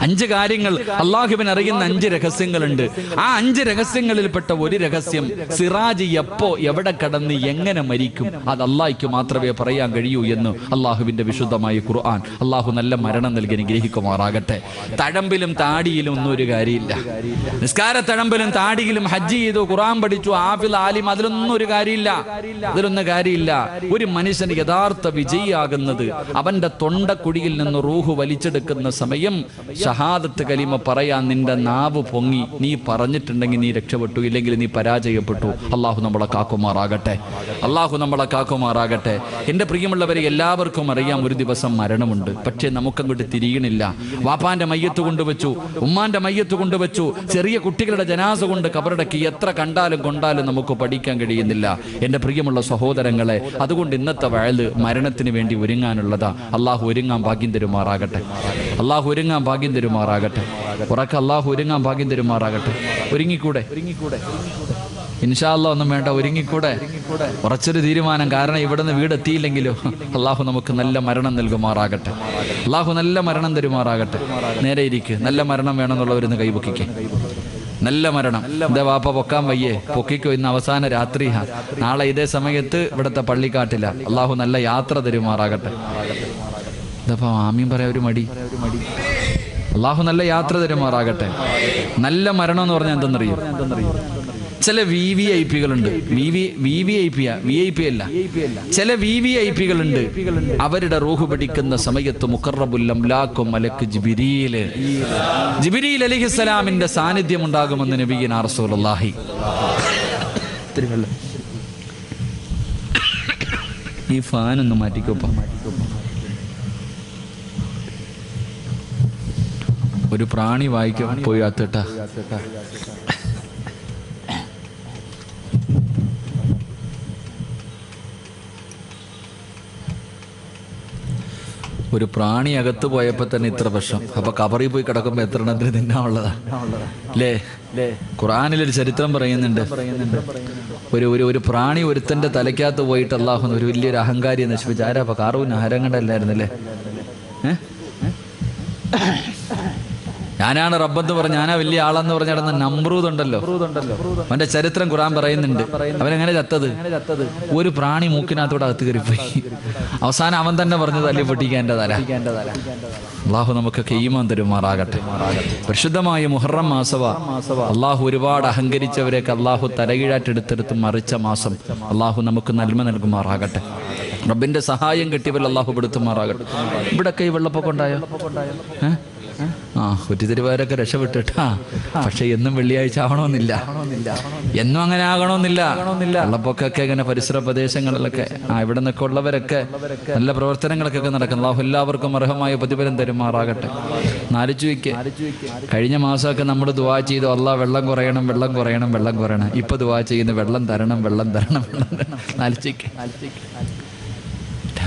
5 കാര്യങ്ങൾ അള്ളാഹുവിന് അറിയുന്ന 5 രഹസ്യങ്ങളുണ്ട്. ആ 5 രഹസ്യങ്ങളിൽപ്പെട്ട ഒരു രഹസ്യം, സിറാജ് എപ്പോ എവിടെ കടന്ന് എങ്ങനെ മരിക്കും, അത് അള്ളാഹ്ക്ക് മാത്രമേ പറയാൻ കഴിയൂ എന്ന് അള്ളാഹുവിന്റെ വിശുദ്ധമായ ഖുർആൻ. അള്ളാഹു നല്ല മരണം നൽകി അനുഗ്രഹിക്കുമാറാകട്ടെ. തഴമ്പിലും താടിയിലും ഒന്നും ഒരു കാര്യമില്ല. നിസ്കാര തഴമ്പിലും താടിയിലും ഹജ്ജ് ചെയ്തു, ഖുർആൻ പഠിച്ചു, ആഫിൽ ആലിം, അതിലൊന്നും ഒരു കാര്യമില്ല. ഒരു മനുഷ്യൻ യഥാർത്ഥ വിജയിയാകുന്നത് അവന്റെ തൊണ്ടക്കുടിയിൽ നിന്ന് റൂഹ് വലിച്ചെടുക്കുന്ന സമയം ഷഹാദത്ത് കലിമ പറയാൻ നിന്റെ നാവ് പൊങ്ങി നീ പറഞ്ഞിട്ടുണ്ടെങ്കിൽ നീ രക്ഷപ്പെട്ടു, ഇല്ലെങ്കിൽ നീ പരാജയപ്പെട്ടു. അള്ളാഹു നമ്മളെ കാക്കുമാറാകട്ടെ. എൻ്റെ പ്രിയമുള്ളവരെ, എല്ലാവർക്കും അറിയാം ഒരു ദിവസം മരണമുണ്ട്. പക്ഷേ നമുക്കങ്ങോട്ട് തിരിയണില്ല. വാപ്പാന്റെ മയ്യത്ത് കൊണ്ടുവച്ചു, ഉമ്മാന്റെ മയ്യത്ത് കൊണ്ടുവച്ചു, ചെറിയ കുട്ടികളുടെ ജനാസ കൊണ്ട് കബറടക്കി, എത്ര കണ്ടാലും കൊണ്ടാലും നമുക്ക് പഠിക്കാൻ കഴിയുന്നില്ല. എൻ്റെ പ്രിയമുള്ള സഹോദരങ്ങളെ, അതുകൊണ്ട് ഇന്നത്തെ വയല് മരണത്തിന് വേണ്ടി ഒരുങ്ങാനുള്ളതാ. അള്ളാഹു ഒരുങ്ങാൻ ഭാഗ്യം തരുമാറാകട്ടെ. ഉറക്കെ അള്ളാഹു ഒരുങ്ങാൻ ഭാഗ്യം തരുമാറാകട്ടെ. ഒരുങ്ങിക്കൂടെ? ഇൻഷാ അല്ലാഹ് ഒന്നും വേണ്ട, ഒരുങ്ങിക്കൂടെ? ഉറച്ചൊരു തീരുമാനം. കാരണം ഇവിടുന്ന് വീടെത്തിയില്ലെങ്കിലോ അള്ളാഹു നമുക്ക് നല്ല മരണം നൽകുമാറാകട്ടെ. അള്ളാഹു നല്ല മരണം തരുമാറാകട്ടെ. നേരെ ഇരിക്ക്. നല്ല മരണം വേണമെന്നുള്ളവരിന്ന് കൈപൊക്കിക്കേ. നല്ല മരണം. എന്താ വാപ്പ പൊക്കാൻ വയ്യേ? പൊക്കിക്കോ. ഇന്ന് അവസാന രാത്രിയാ. നാളെ ഇതേ സമയത്ത് ഇവിടുത്തെ പള്ളിക്കാട്ടില്ല. അള്ളാഹു നല്ല യാത്ര തരുമാറാകട്ടെ. ഇതപ്പോ ആമീൻ പറയാ ഒരു മടി. അള്ളാഹു നല്ല യാത്ര തരുമാറാകട്ടെ. നല്ല മരണം എന്ന് പറഞ്ഞാൽ എന്തെന്നറിയും? ചില VVIP കളുണ്ട്. VIP അല്ല, ചില VVIP കളുണ്ട്. അവരുടെ റൂഹ് പിടിക്കുന്ന സമയത്ത് മുഖറബുൽ അംലാക്കും മലക്ക് ജിബ്രീൽ അലൈഹിസ്സലാമിന്റെ സാന്നിധ്യം ഉണ്ടാകുമെന്ന് നബിയുനാ റസൂലുള്ളാഹി. ഈ ഫാൻ ഒന്ന് മാറ്റിക്കോപ്പാ. ഒരു പ്രാണി വായിക്കും പോയി അത്തിട്ട. ഒരു പ്രാണി അകത്ത് പോയപ്പോൾ തന്നെ ഇത്ര പ്രശ്നം. അപ്പൊ കബറിൽ പോയി കിടക്കുമ്പോ എത്ര എണ്ണത്തിന് തിന്നാനുള്ളതാ അല്ലേ? ഖുർആനിലൊരു ചരിത്രം പറയുന്നുണ്ട്. ഒരു പ്രാണി ഒരുത്തന്റെ തലയ്ക്കകത്ത് പോയിട്ട് അള്ളാഹു ഒരു വലിയൊരു അഹങ്കാരിയെ നശിപ്പിച്ചു. ആരാ? അപ്പൊ കാറൂന് ആരങ്ങണ്ടല്ലായിരുന്നല്ലേ? ഞാനാണ് റബ്ബെന്ന് പറഞ്ഞ്, ഞാനാ വലിയ ആളെന്ന് പറഞ്ഞ നടന്ന നമ്രൂദ് ഉണ്ടല്ലോ, അവന്റെ ചരിത്രം ഖുർആൻ പറയുന്നുണ്ട്. അവനെങ്ങനെ ചത്തത്? ഒരു പ്രാണി മൂക്കിനകത്തൂടെ അകത്ത് കയറിപ്പോയി. അവസാനം അവൻ തന്നെ പറഞ്ഞു തല്ലി പൊട്ടിക്കാൻ എൻ്റെ തല. അള്ളാഹു നമുക്കൊക്കെ ഈമാൻ തരുമാറാകട്ടെ. പരിശുദ്ധമായ മുഹറം മാസവ. അള്ളാഹു ഒരുപാട് അഹങ്കരിച്ചവരെയൊക്കെ അള്ളാഹു തലകീഴാറ്റെടുത്തെടുത്ത് മറിച്ച മാസം. അള്ളാഹു നമുക്ക് നന്മ നൽകുമാറാകട്ടെ. റബ്ബിന്റെ സഹായം കിട്ടിയവർ അള്ളാഹു പെടുത്തുമാറാകട്ടെ. ഇവിടൊക്കെ ഈ വെള്ളപ്പൊക്കം ഉണ്ടായോ? കുറ്റിത്തിരുവാരൊക്കെ രക്ഷപ്പെട്ടിട്ടാ. പക്ഷെ എന്നും വെള്ളിയാഴ്ച ആവണമെന്നില്ല, എന്നും അങ്ങനെ ആകണമെന്നില്ല. വെള്ളപ്പൊക്കൊക്കെ ഇങ്ങനെ പരിസര പ്രദേശങ്ങളിലൊക്കെ ഇവിടെ നിന്നൊക്കെ ഉള്ളവരൊക്കെ നല്ല പ്രവർത്തനങ്ങളൊക്കെ നടക്കും. അല്ലാഹു എല്ലാവർക്കും അർഹമായ പ്രതിഫലം തരുമാറാകട്ടെ. നാലിച്ചു വയ്ക്ക്. കഴിഞ്ഞ മാസമൊക്കെ നമ്മൾ ദുആ ചെയ്തു, അല്ലാഹ് വെള്ളം കുറയണം. ഇപ്പൊ ദുആ ചെയ്യുന്നു, വെള്ളം തരണം. നാലിച്ചു വയ്ക്ക്.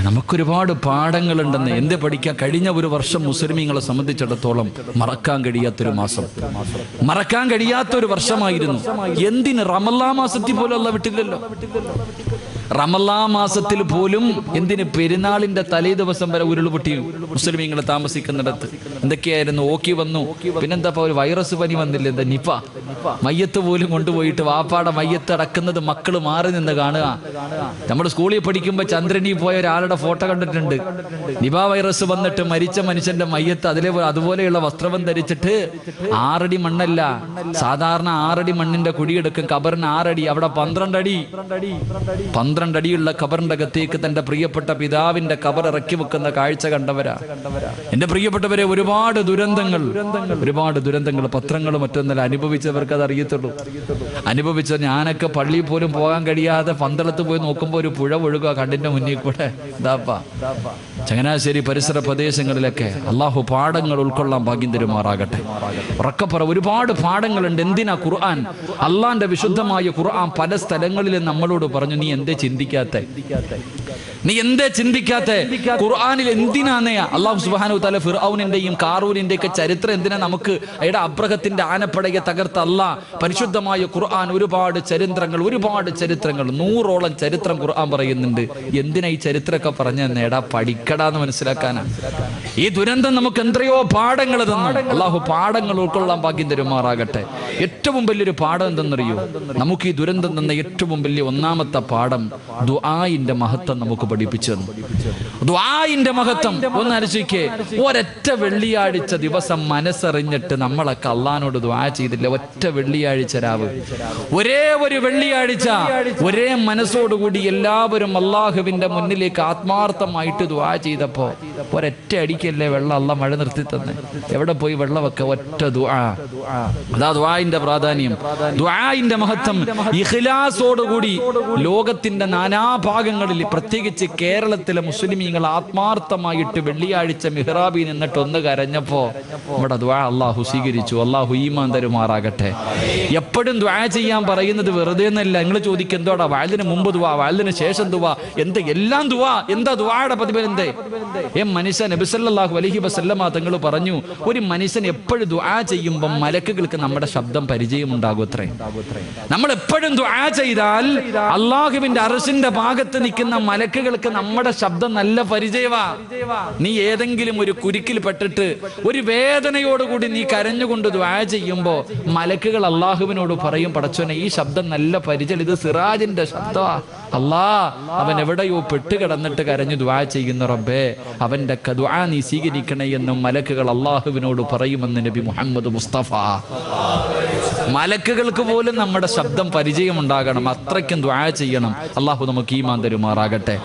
നമുക്കൊരുപാട് പാഠങ്ങളുണ്ടെന്ന്. എന്ത് പഠിക്കാൻ? കഴിഞ്ഞ ഒരു വർഷം മുസ്ലിമീങ്ങളെ സംബന്ധിച്ചിടത്തോളം മറക്കാൻ കഴിയാത്തൊരു മാസം, മറക്കാൻ കഴിയാത്തൊരു വർഷമായിരുന്നു. എന്തിന്? റമളാൻ മാസത്തിൽ പോലും അല്ലാഹ് വിട്ടില്ലല്ലോ. റമളാൻ മാസത്തിൽ പോലും എന്തിന്? പെരുന്നാളിന്റെ തലേ ദിവസം വരെ ഉരുൾപൊട്ടി മുസ്ലിമീങ്ങൾ താമസിക്കുന്നിടത്ത്. എന്തൊക്കെയായിരുന്നു? ഓക്കി വന്നു. പിന്നെന്താ ഒരു വൈറസ് പനി വന്നില്ല? എന്താ? നിപ. മയ്യത്ത് പോലും കൊണ്ടുപോയിട്ട് വാപ്പാടെ മയ്യത്ത് അടക്കുന്നത് മക്കള് മാറി നിന്ന് കാണുക. നമ്മൾ സ്കൂളിൽ പഠിക്കുമ്പോൾ ചന്ദ്രനിൽ പോയ ഒരാളുടെ ഫോട്ടോ കണ്ടിട്ടുണ്ട്. നിപ വൈറസ് വന്നിട്ട് മരിച്ച മനുഷ്യന്റെ മയ്യത്ത് അതുപോലെയുള്ള വസ്ത്രം ധരിച്ചിട്ട് 6 അടി മണ്ണല്ല, സാധാരണ 6 അടി മണ്ണിന്റെ കുഴിയെടുക്കും. കബറിന് 6 അടി, അവിടെ 12 അടിയുള്ള കബറിന്റെ അകത്തേക്ക് തന്റെ പ്രിയപ്പെട്ട പിതാവിന്റെ കബർ ഇറക്കി വെക്കുന്ന കാഴ്ച കണ്ടവരാ. എന്റെ പ്രിയപ്പെട്ടവരെ, ഒരുപാട് ദുരന്തങ്ങൾ പത്രങ്ങളും മറ്റൊന്നല്ല അനുഭവിച്ചവർക്ക് അത് അറിയത്തുള്ളൂ. അനുഭവിച്ച ഞാനൊക്കെ പള്ളിയിൽ പോലും പോകാൻ കഴിയാതെ പന്തളത്ത് പോയി നോക്കുമ്പോൾ ഒരു പുഴ ഒഴുകുക കണ്ണിന്റെ മുന്നിൽ കൂടെ. ചങ്ങനാശ്ശേരി പരിസര പ്രദേശങ്ങളിലൊക്കെ അള്ളാഹു പാഠങ്ങൾ ഉൾക്കൊള്ളാൻ ഭാഗ്യം തരുമാറാകട്ടെ. ഉറക്കപ്പുറ ഒരുപാട് പാഠങ്ങളുണ്ട്. എന്തിനാ ഖുർആൻ? അള്ളാന്റെ വിശുദ്ധമായ ഖുർആൻ പല സ്ഥലങ്ങളിലും നമ്മളോട് പറഞ്ഞു, നീ എന്തേ ചിന്തിക്കാത്തെ? നീ എന്തേ ചിന്തിക്കാത്തെ? ഖുർആനിൽ എന്തിനാണ് അല്ലാഹു സുബ്ഹാനഹു വ തആല ഫിർഔനിന്റെയും കാറൂനിന്റെ ഒക്കെ ചരിത്രം എന്തിനാ നമുക്ക് അയാളുടെ അബ്രഹത്തിന്റെ ആനപ്പടയെ തകർത്ത അല്ലാഹ് പരിശുദ്ധമായ ഖുർആൻ ഒരുപാട് ചരിത്രങ്ങൾ 100ഓളം ചരിത്രം ഖുർആൻ പറയുന്നുണ്ട്. എന്തിനാ ഈ ചരിത്രമൊക്കെ പറഞ്ഞു നേടാ? പഠിക്കടാന്ന് മനസ്സിലാക്കാനാ. ഈ ദുരന്തം നമുക്ക് എത്രയോ പാഠങ്ങൾ തന്നു. അല്ലാഹു പാഠങ്ങൾ ഉൾക്കൊള്ളാൻ ഭാഗ്യം തരുമാറാകട്ടെ. ഏറ്റവും വലിയൊരു പാഠം എന്തെന്നറിയോ? നമുക്ക് ഈ ദുരന്തം തന്ന ഏറ്റവും വലിയ ഒന്നാമത്തെ പാഠം ദുആഇന്റെ മഹത്വം നമുക്ക് പഠിപ്പിച്ചു തന്നു. ദുആഇന്റെ മഹത്വം ഒന്ന് ആലോചിക്കേ. ഒരൊറ്റ വെള്ളിയാഴ്ച ദിവസം മനസ്സറിഞ്ഞിട്ട് നമ്മളൊക്കെ അള്ളാഹിനോട് ദുആ ചെയ്തില്ല. ഒറ്റ വെള്ളിയാഴ്ച രാവ്, ഒരേ ഒരു വെള്ളിയാഴ്ച ഒരേ മനസ്സോടുകൂടി എല്ലാവരും അള്ളാഹുവിന്റെ മുന്നിലേക്ക് ആത്മാർത്ഥമായിട്ട് ദുആ ചെയ്തപ്പോ ഒരൊറ്റ അടിക്കല്ലേ വെള്ളം അള്ളാഹ് മഴ നിർത്തി തന്നെ. എവിടെ പോയി വെള്ളം വെക്ക? ഒറ്റ ദുആ. അതാ ദുആഇന്റെ പ്രാധാന്യം, ദുആഇന്റെ മഹത്വം. ഇഖ്ലാസോടുകൂടി ലോകത്തിന്റെ നാനാഭാഗങ്ങളിൽ പ്രത്യേകിച്ച് കേരളത്തിലെ മുസ്ലിമീങ്ങൾ ആത്മാർത്ഥമായിട്ട് വെള്ളിയാഴ്ച മിഹ്റാബിൽ നിന്നിട്ട് ഒന്ന് കരഞ്ഞപ്പോ നമ്മുടെ ദുആ അല്ലാഹു സ്വീകരിച്ചു. അല്ലാഹു ഈമാൻ തരുമാറാകട്ടെ. എപ്പോഴും ദുആ ചെയ്യാൻ പറയുന്നത് വെറുതെ എന്നല്ല. നിങ്ങൾ ചോദിക്കും എന്തോടാ വാലിന് മുമ്പ് ദുആ, വാലിന് ശേഷം ദുആ, എന്ത് എല്ലാം ദുആ? എന്താ ദുആയുടെ പ്രതിഫലം? എന്തേ മനുഷ്യൻ നബി സല്ലല്ലാഹു അലൈഹി വസല്ലമ തങ്ങൾ പറഞ്ഞു, ഒരു മനുഷ്യൻ എപ്പോഴും ദുആ ചെയ്യുമ്പോൾ മലക്കുകൾക്ക് നമ്മുടെ ശബ്ദം പരിചയമുണ്ടാകും അത്രേ. നമ്മൾ എപ്പോഴും ദുആ ചെയ്താൽ അള്ളാഹുവിന്റെ അർശിന്റെ ഭാഗത്ത് നിൽക്കുന്ന മലക്കുകൾക്ക് നമ്മുടെ ശബ്ദം നല്ല പരിചയമാ. നീ ഏതെങ്കിലും ഒരു കുരുക്കിൽ പെട്ടിട്ട് ഒരു വേദനയോടുകൂടി നീ കരഞ്ഞുകൊണ്ട് ദുആ ചെയ്യുമ്പോ മലക്കുകൾ അള്ളാഹുവിനോട് പറയും, പടച്ചോനെ ഈ ശബ്ദം നല്ല പരിചയം, ഇത് സിറാജിന്റെ ശബ്ദമാ. അല്ലാ, അവൻ എവിടെയോ പെട്ടുകിടന്നിട്ട് കരഞ്ഞു ദുആ ചെയ്യുന്ന റബ്ബേ, അവന്റെ ദുആ നീ സ്വീകരിക്കണേ എന്നും മലക്കുകൾ അള്ളാഹുവിനോട് പറയുമെന്ന് നബി മുഹമ്മദ് മുസ്തഫ. മലക്കുകൾക്ക് പോലും നമ്മുടെ ശബ്ദം പരിചയമുണ്ടാകണം, അത്രയ്ക്കും ദുആ ചെയ്യണം. അള്ളാഹു നമുക്ക് ഈമാൻ തരുമാറാകട്ടെ.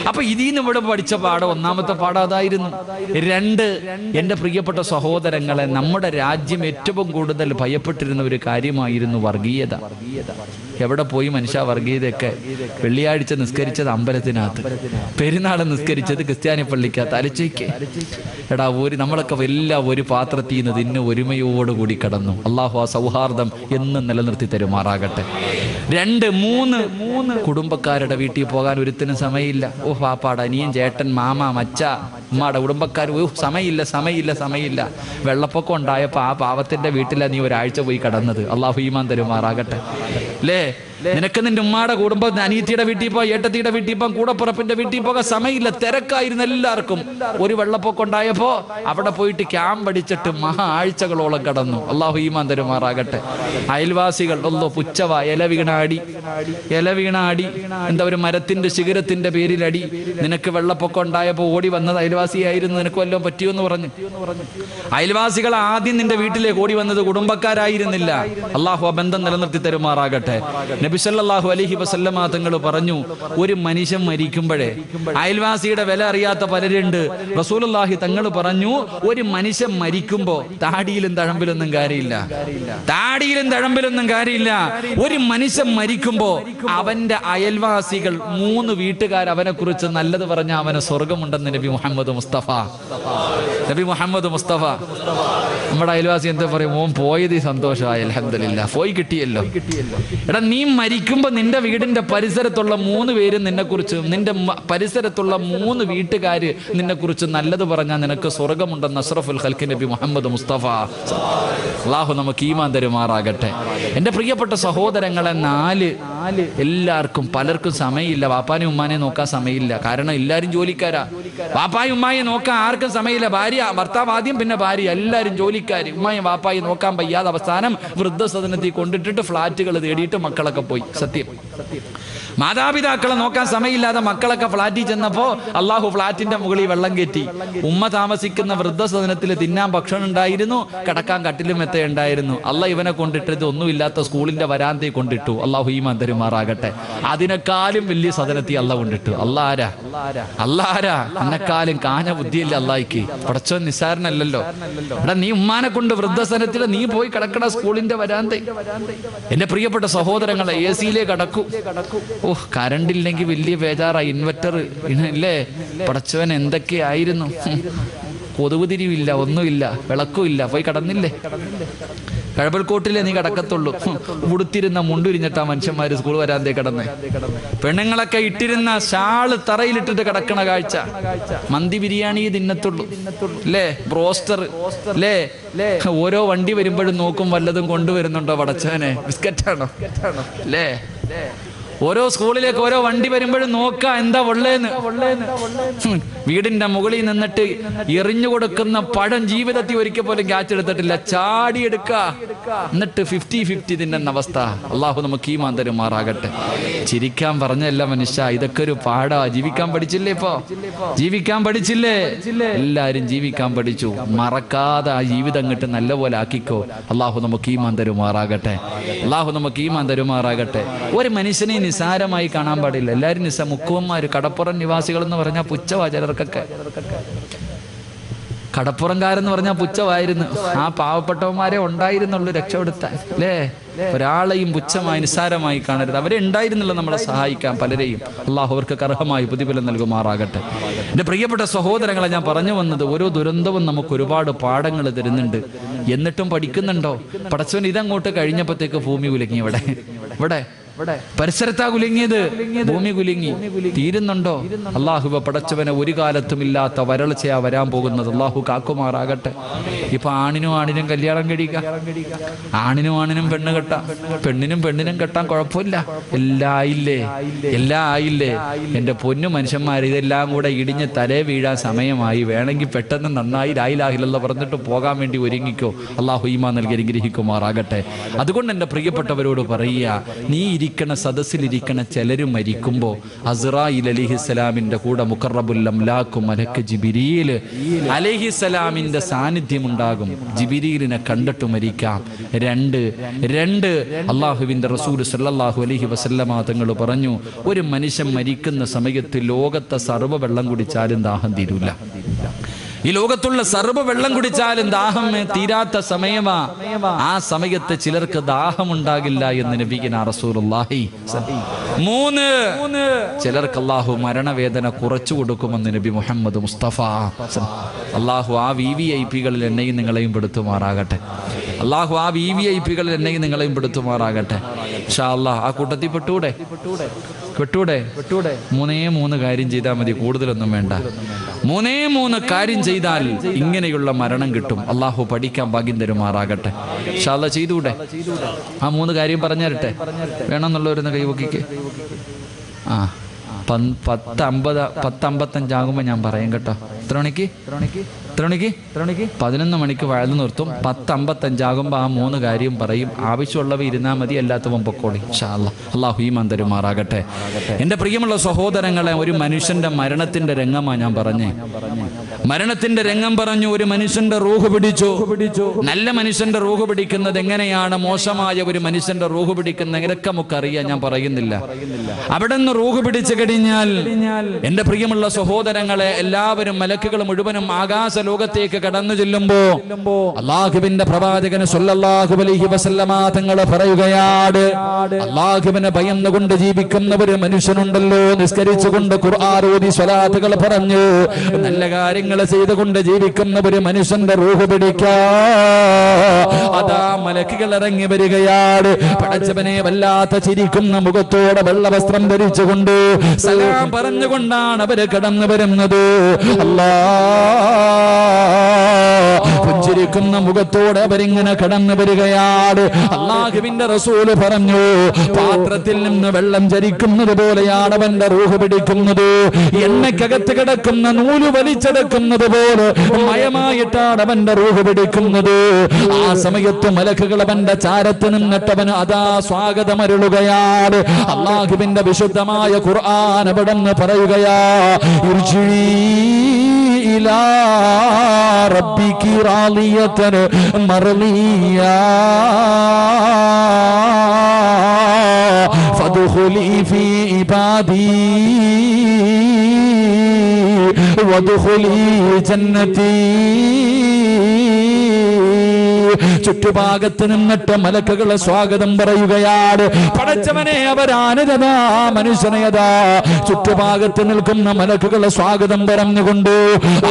അപ്പൊ ഇതിന്ന് ഇവിടെ പഠിച്ച പാഠം, ഒന്നാമത്തെ പാഠം അതായിരുന്നു. 2, എന്റെ പ്രിയപ്പെട്ട സഹോദരങ്ങളെ, നമ്മുടെ രാജ്യം ഏറ്റവും കൂടുതൽ ഭയപ്പെട്ടിരുന്ന ഒരു കാര്യമായിരുന്നു വർഗീയത. എവിടെ പോയി മനുഷ്യ വർഗീയതയൊക്കെ? വെള്ളിയാഴ്ച നിസ്കരിച്ചത് അമ്പലത്തിനകത്ത്, പെരുന്നാൾ നിസ്കരിച്ചത് ക്രിസ്ത്യാനി പള്ളിക്കകത്ത്. അലച്ചയ്ക്ക് എടാ, നമ്മളൊക്കെ ഒരു പാത്രത്തിൽ നിന്ന് തിന്ന് ഒരുമയോടുകൂടി കടന്നു. അള്ളാഹു ആ സൗഹാർദ്ദം എന്നും നിലനിർത്തി തരുമാറാകട്ടെ. 2, 3 കുടുംബക്കാരുടെ വീട്ടിൽ പോകാൻ ഒരുത്തിനും സമയമില്ല. ഓ പാപ്പാട്, അനിയൻ, ചേട്ടൻ, മാമ, മച്ച, ഉമ്മാടെ കുടുംബക്കാർ, സമയമില്ല. വെള്ളപ്പൊക്കം ഉണ്ടായപ്പോൾ ആ പാവത്തിന്റെ വീട്ടിലാണ് നീ ഒരാഴ്ച പോയി കടന്നത്. അള്ളാഹു ഈമാൻ തരുമാറാകട്ടെ. അല്ലേ, നിനക്ക് നിന്റെ ഉമ്മാടെ കുടുംബം, അനിയത്തിയുടെ വീട്ടിൽ പോകാം, ഏട്ടത്തിയുടെ വീട്ടിൽ പോകാം, കൂടപ്പുറപ്പിന്റെ വീട്ടിൽ പോകാൻ സമയമില്ല. തിരക്കായിരുന്നു എല്ലാവർക്കും. ഒരു വെള്ളപ്പൊക്കം ഉണ്ടായപ്പോ അവിടെ പോയിട്ട് ക്യാമ്പ് അടിച്ചിട്ട് ആഴ്ചകളോളം കടന്നു. അള്ളാഹു ഈമാൻ തരുമാറാകട്ടെ. അയൽവാസികൾ പുച്ചവ, ഇല വീണാടി, എന്താ ഒരു മരത്തിന്റെ ശിഖരത്തിന്റെ പേരിലടി. നിനക്ക് വെള്ളപ്പൊക്കം ഉണ്ടായപ്പോ ഓടി വന്നത് അയൽവാസിയായിരുന്നു, നിനക്ക് വല്ലതും പറ്റിയോന്ന് പറഞ്ഞു. അയൽവാസികൾ ആദ്യം നിന്റെ വീട്ടിലേക്ക് ഓടി വന്നത് കുടുംബക്കാരായിരുന്നില്ല. അള്ളാഹു ആ ബന്ധം നിലനിർത്തി തരുമാറാകട്ടെ. നബി സല്ലല്ലാഹു അലൈഹി വസല്ലമ തങ്ങൾ പറഞ്ഞു, ഒരു മനുഷ്യൻ മരിക്കുമ്പോഴേ അയൽവാസിയുടെ വില അറിയാത്ത പലരുണ്ട്. റസൂലുള്ളാഹി തങ്ങൾ പറഞ്ഞു, ഒരു മനുഷ്യൻ മരിക്കുമ്പോ താടിയിലും തഴമ്പിലൊന്നും കാര്യമില്ല. ഒരു മനുഷ്യൻ മരിക്കുമ്പോ അവന്റെ അയൽവാസികൾ 3 വീട്ടുകാർ അവനെ കുറിച്ച് നല്ലത് പറഞ്ഞ അവന് സ്വർഗമുണ്ടെന്ന് നബി മുഹമ്മദ് മുസ്തഫ. നമ്മുടെ അയൽവാസി എന്താ പറയും? ഓൻ പോയത് സന്തോഷമായി, അൽഹംദുലില്ലാ, പോയി കിട്ടിയല്ലോ. എടാ, നീ മരിക്കുമ്പോ നിന്റെ വീടിന്റെ പരിസരത്തുള്ള 3 പേര് നിന്നെ കുറിച്ച്, നിന്റെ പരിസരത്തുള്ള 3 വീട്ടുകാര് നിന്നെ കുറിച്ച് നല്ലത് പറഞ്ഞാൽ നിനക്ക് സ്വർഗമുണ്ടെന്ന് അഷ്റഫുൽ ഖൽഖ് നബി മുഹമ്മദ് മുസ്തഫ. അല്ലാഹു നമുക്ക് ഈമാൻ തരുമാറാകട്ടെ. എന്റെ പ്രിയപ്പെട്ട സഹോദരങ്ങളെ, 4 എല്ലാവർക്കും പലർക്കും സമയമില്ല. വാപ്പാനും ഉമ്മാനെ നോക്കാൻ സമയമില്ല. കാരണം എല്ലാവരും ജോലിക്കാരാ. വാപ്പായും ഉമ്മായെ നോക്കാൻ ആർക്കും സമയമില്ല. ഭർത്താവ് ആദ്യം, പിന്നെ ഭാര്യ, എല്ലാവരും ജോലിക്കാര്. ഉമ്മായും വാപ്പായി നോക്കാൻ വയ്യാതെ അവസാനം വൃദ്ധസദനത്തിൽ കൊണ്ടിട്ടിട്ട് ഫ്ലാറ്റുകൾ തേടിയിട്ട് മക്കളൊക്കെ പോയി. സത്യം, മാതാപിതാക്കളെ നോക്കാൻ സമയമില്ലാതെ മക്കളൊക്കെ ഫ്ലാറ്റിൽ ചെന്നപ്പോ അള്ളാഹു ഫ്ലാറ്റിന്റെ മുകളിൽ വെള്ളം കയറ്റി. ഉമ്മ താമസിക്കുന്ന വൃദ്ധസദനത്തിൽ തിന്നാൻ ഭക്ഷണം ഉണ്ടായിരുന്നു, കിടക്കാൻ കട്ടിലും മെത്ത ഉണ്ടായിരുന്നു. അള്ളാഹ് ഇവനെ കൊണ്ടിട്ടത് ഒന്നുമില്ലാത്ത സ്കൂളിന്റെ വരാന്തയിൽ കൊണ്ടിട്ടു. അള്ളാഹു ഈമാൻ തരുമാറാകട്ടെ. അതിനേക്കാളും വലിയ സദനത്തിൽ അള്ളാഹ് കൊണ്ടിട്ടു. അല്ലാരാ അന്നെക്കാളും കാഞ്ഞ ബുദ്ധിയില്ല അള്ളാഹിക്ക്. പടച്ചോൻ നിസ്സാരനല്ലല്ലോ. എടാ, നീ ഉമ്മാനെ കൊണ്ട് വൃദ്ധസദനത്തിൽ നീ പോയി കിടക്കണ സ്കൂളിന്റെ വരാന്ത. എന്റെ പ്രിയപ്പെട്ട സഹോദരങ്ങളെ, AC-യിലേ കിടക്കൂ. കറണ്ട് ഇല്ലെങ്കിൽ വലിയ ബേജാറായി. ഇൻവെർട്ടർ ഇല്ലേ, പടച്ചവൻ എന്തൊക്കെയായിരുന്നു. കൊതുകുതിരിവില്ല, ഒന്നുമില്ല, വിളക്കുമില്ല, പോയി കടന്നില്ലേ. കഴമ്പൽക്കോട്ടിലെ നീ കിടക്കത്തുള്ളൂ. ഉടുത്തിരുന്ന മുണ്ടുരിഞ്ഞിട്ടാ മനുഷ്യന്മാര് സ്കൂൾ വരാന്തേ കിടന്നേ. പെണ്ണുങ്ങളൊക്കെ ഇട്ടിരുന്ന ഷാള് തറയിലിട്ടിട്ട് കിടക്കണ കാഴ്ച. മന്തി ബിരിയാണി തിന്നത്തുള്ളൂ അല്ലേ, ബ്രോസ്റ്റർ അല്ലേ. ഓരോ വണ്ടി വരുമ്പോഴും നോക്കും വല്ലതും കൊണ്ടുവരുന്നുണ്ടോ പടച്ചവനെ, ബിസ്ക്കറ്റാണോ അല്ലേ. ഓരോ സ്കൂളിലേക്ക് ഓരോ വണ്ടി വരുമ്പോഴും നോക്ക എന്താ ഉള്ളേന്ന്. വീടിന്റെ മുകളിൽ നിന്നിട്ട് എറിഞ്ഞു കൊടുക്കുന്ന പഴം ജീവിതത്തിൽ ഒരിക്കൽ പോലും ക്യാച്ച് എടുത്തിട്ടില്ല, ചാടിയെടുക്ക, എന്നിട്ട് 50-50 തിന്നുന്ന അവസ്ഥ. അള്ളാഹു നമുക്ക് ഈമാൻ തരുമാറാകട്ടെ. ചിരിക്കാൻ പറഞ്ഞല്ല മനുഷ്യ, ഇതൊക്കെ ഒരു പാടാ. ജീവിക്കാൻ പഠിച്ചില്ലേ, ഇപ്പോ ജീവിക്കാൻ പഠിച്ചില്ലേ? എല്ലാരും ജീവിക്കാൻ പഠിച്ചു. മറക്കാതെ ആ ജീവിതം അങ്ങോട്ട് നല്ലപോലെ ആക്കിക്കോ. അള്ളാഹു നമുക്ക് ഈമാൻ തരുമാറാകട്ടെ. അള്ളാഹു നമുക്ക് ഈമാൻ തരുമാറാകട്ടെ. ഒരു മനുഷ്യനെ നിസാരമായി കാണാൻ പാടില്ല. എല്ലാവരും മുക്കുവന്മാര്, കടപ്പുറം നിവാസികൾ എന്ന് പറഞ്ഞാൽ പുച്ഛവാ ചിലർക്കൊക്കെ. കടപ്പുറംകാരെന്ന് പറഞ്ഞാൽ പുച്ഛമായിരുന്നു. ആ പാവപ്പെട്ടവന്മാരെ ഉണ്ടായിരുന്നുള്ളൂ രക്ഷപ്പെടുത്താൻ അല്ലേ. ഒരാളെയും പുച്ഛമായി നിസാരമായി കാണരുത്. അവരെ ഉണ്ടായിരുന്നില്ല നമ്മളെ സഹായിക്കാൻ പലരെയും. അള്ളാഹു അവർക്ക് അർഹമായി പ്രതിഫലം നൽകുമാറാകട്ടെ. എൻ്റെ പ്രിയപ്പെട്ട സഹോദരങ്ങളെ, ഞാൻ പറഞ്ഞു വന്നത് ഓരോ ദുരന്തവും നമുക്ക് ഒരുപാട് പാഠങ്ങൾ തരുന്നുണ്ട്. എന്നിട്ടും പഠിക്കുന്നുണ്ടോ? പടച്ചവൻ ഇതങ്ങോട്ട് കഴിഞ്ഞപ്പോഴത്തേക്ക് ഭൂമി കുലുങ്ങി. ഇവിടെ പരിസരത്താ കുലുങ്ങിയത്, ഭൂമി കുലുങ്ങി. തീരുന്നുണ്ടോ? അള്ളാഹുവ പടച്ചവനെ ഒരു കാലത്തും ഇല്ലാത്ത വരൾച്ചയാ വരാൻ പോകുന്നത്. അള്ളാഹു കാക്കുമാറാകട്ടെ. ഇപ്പൊ ആണിനും കല്യാണം കഴിക്കാം, ആണിനും പെണ്ണ് കെട്ടാം, പെണ്ണിനും കെട്ടാൻ കുഴപ്പമില്ല. എല്ലാം ആയില്ലേ. എൻ്റെ പൊന്നു മനുഷ്യന്മാർ, ഇതെല്ലാം കൂടെ ഇടിഞ്ഞ് തലേ വീഴാൻ സമയമായി. വേണമെങ്കിൽ പെട്ടെന്ന് നന്നായി ലാ ഇലാഹ ഇല്ലല്ലാഹ് പറഞ്ഞിട്ട് പോകാൻ വേണ്ടി ഒരുങ്ങിക്കോ. അള്ളാഹു ഈമാൻ നൽകി അനുഗ്രഹിക്കുമാറാകട്ടെ. അതുകൊണ്ട് എൻ്റെ പ്രിയപ്പെട്ടവരോട് പറയുക, നീ ഇരിക്കണ സദസ്സിലിരിക്കണ ചിലര് മരിക്കുമ്പോ അസ്റായിൽ അലൈഹിസ്സലാമിന്റെ കൂടെ മുഖറബുൽ അംലാഖു മലക്ക് ജിബ്രീൽ അലൈഹിസ്സലാമിന്റെ സാന്നിധ്യം ഉണ്ടാകും. ജിബ്രീലിനെ കണ്ടിട്ട് മരിക്കാം. രണ്ട് അള്ളാഹുവിന്റെ റസൂൽ സല്ലല്ലാഹു അലൈഹി വസല്ലമ തങ്ങൾ പറഞ്ഞു, ഒരു മനുഷ്യൻ മരിക്കുന്ന സമയത്ത് ലോകത്തെ സർവ്വ വെള്ളം കുടിച്ചാലും ദാഹം തീരൂല. ഈ ലോകത്തുള്ള സർവ്വ വെള്ളം കുടിച്ചാലും ദാഹം തീരാത്ത സമയമാ. ആ സമയത്ത് ചിലർക്ക് ദാഹമുണ്ടാകില്ല എന്ന് നബിയുനാ റസൂലുള്ളാഹി. 3 ചിലർക്ക് അല്ലാഹു മരണവേദന കുറച്ചു കൊടുക്കുമെന്ന് നബി മുഹമ്മദ് മുസ്തഫ. അല്ലാഹു ആ VVIPകളിൽ എന്നെയും നിങ്ങളെയും പെടുത്തുമാറാകട്ടെ. അല്ലാഹു ആ VVIPകളിൽ എന്നെയും നിങ്ങളെയും പെടുത്തുമാറാകട്ടെ. ഇൻഷാ അല്ലാഹ് ആ കൂട്ടത്തിൽ പെട്ടൂടെ? 3 കാര്യം ചെയ്താൽ മതി, കൂടുതലൊന്നും വേണ്ട. 3 കാര്യം ചെയ്താൽ ഇങ്ങനെയുള്ള മരണം കിട്ടും. അള്ളാഹു പഠിക്കാൻ ഭാഗ്യം തരുമാറാകട്ടെ. ഇൻഷാ അല്ലാഹ് ചെയ്തൂടെ? ആ 3 കാര്യം പറഞ്ഞു തരട്ടെ. വേണമെന്നുള്ളവരൊന്ന് കൈവക്കിക്ക്. 10:55 ആകുമ്പോ ഞാൻ പറയും കേട്ടോ. എത്ര മണിക്ക്? 11 മണിക്ക് വഴുതു നിർത്തും. 10:55 ആകുമ്പോൾ ആ 3 കാര്യം പറയും. ആവശ്യമുള്ളവ ഇരുന്നാൽ മതി, അല്ലാത്തവൻ പൊക്കോളി. ഇൻഷാ അല്ലാഹ്. അല്ലാഹു ഈമാൻ തരുമാറാകട്ടെ. എൻ്റെ പ്രിയമുള്ള സഹോദരങ്ങളെ, ഒരു മനുഷ്യന്റെ മരണത്തിന്റെ രംഗമാണ് ഞാൻ പറഞ്ഞേ. മരണത്തിന്റെ രംഗം പറഞ്ഞു. ഒരു മനുഷ്യന്റെ റൂഹ് പിടിച്ചു. നല്ല മനുഷ്യന്റെ റൂഹ് പിടിക്കുന്നത് എങ്ങനെയാണ്, മോശമായ ഒരു മനുഷ്യന്റെ റൂഹ് പിടിക്കുന്ന ഇതൊക്കെ നമുക്കറിയാം, ഞാൻ പറയുന്നില്ല. അവിടെ നിന്ന് റൂഹ് പിടിച്ചു കഴിഞ്ഞാൽ എൻ്റെ പ്രിയമുള്ള സഹോദരങ്ങളെ, എല്ലാവരും മലക്കുകൾ മുഴുവനും ആകാശ ലോകത്തേക്ക് കടന്നു ചെല്ലുമ്പോ അല്ലാഹുവിന്റെ പ്രവാചകൻ സല്ലല്ലാഹു അലൈഹി വസല്ലമ തങ്ങൾ പറയുകയാണ്, അല്ലാഹുവിനെ ഭയന്നുകൊണ്ട് ജീവിക്കുന്ന ഒരു മനുഷ്യനുണ്ടല്ലോ, നിസ്കരിച്ചുകൊണ്ട് ഖുർആൻ ഓതി സ്വലാത്തുകൾ പറഞ്ഞു നല്ല കാര്യങ്ങൾ ചെയ്തുകൊണ്ട് ജീവിക്കുന്ന ഒരു മനുഷ്യന്റെ റൂഹ് പിടിക്കാ. അതാ മലക്കുകൾ ഇറങ്ങി വരികയാണ്. പടച്ചവനെ വല്ലാത്ത ചിരിക്കുന്ന മുഖത്തോടെ വെള്ളവസ്ത്രം ധരിച്ചുകൊണ്ട് സലാം പറഞ്ഞുകൊണ്ടാണ് അവര് കടന്നു വരുന്നത്. പുഞ്ചിരിക്കുന്ന മുഖത്തോടെ അവരിങ്ങനെ കടന്നു വരികയാണ്. അല്ലാഹുവിന്റെ റസൂല് പറഞ്ഞു, പാത്രത്തിൽ നിന്ന് വെള്ളം ചരിക്കുന്നത് പോലെയാണ് അവന്റെ റൂഹ് പിടിക്കുന്നത്. എണ്ണക്കകത്ത് കിടക്കുന്ന നൂല് വലിച്ചെടുക്കുന്നത് പോലെ മയമായിട്ടാണ് അവന്റെ റൂഹ് പിടിക്കുന്നത്. ആ സമയത്ത് മലക്കുകൾ അവന്റെ ചാരത്ത് നിന്നിട്ടവന് അതാ സ്വാഗതമരുളുകയാണ്. അല്ലാഹുവിന്റെ വിശുദ്ധമായ ഖുർആൻ അവിടെ നിന്ന് പറയുകയാ, ഇലാ റബ്ബികി റാളിയതൻ മർളിയ ഫദ്ഖുലി ഫീ ഇബാദി വദ്ഖുലി ജന്നതി. ചുറ്റുഭാഗത്ത് നിന്നിട്ട് മലക്കുകളെ സ്വാഗതം പറയുകയാണ്. പടച്ചവനെ, അവരാനതാ മനുഷ്യനെയതാ ചുറ്റുഭാഗത്ത് നിൽക്കുന്ന മലക്കുകളെ സ്വാഗതം പറഞ്ഞുകൊണ്ട്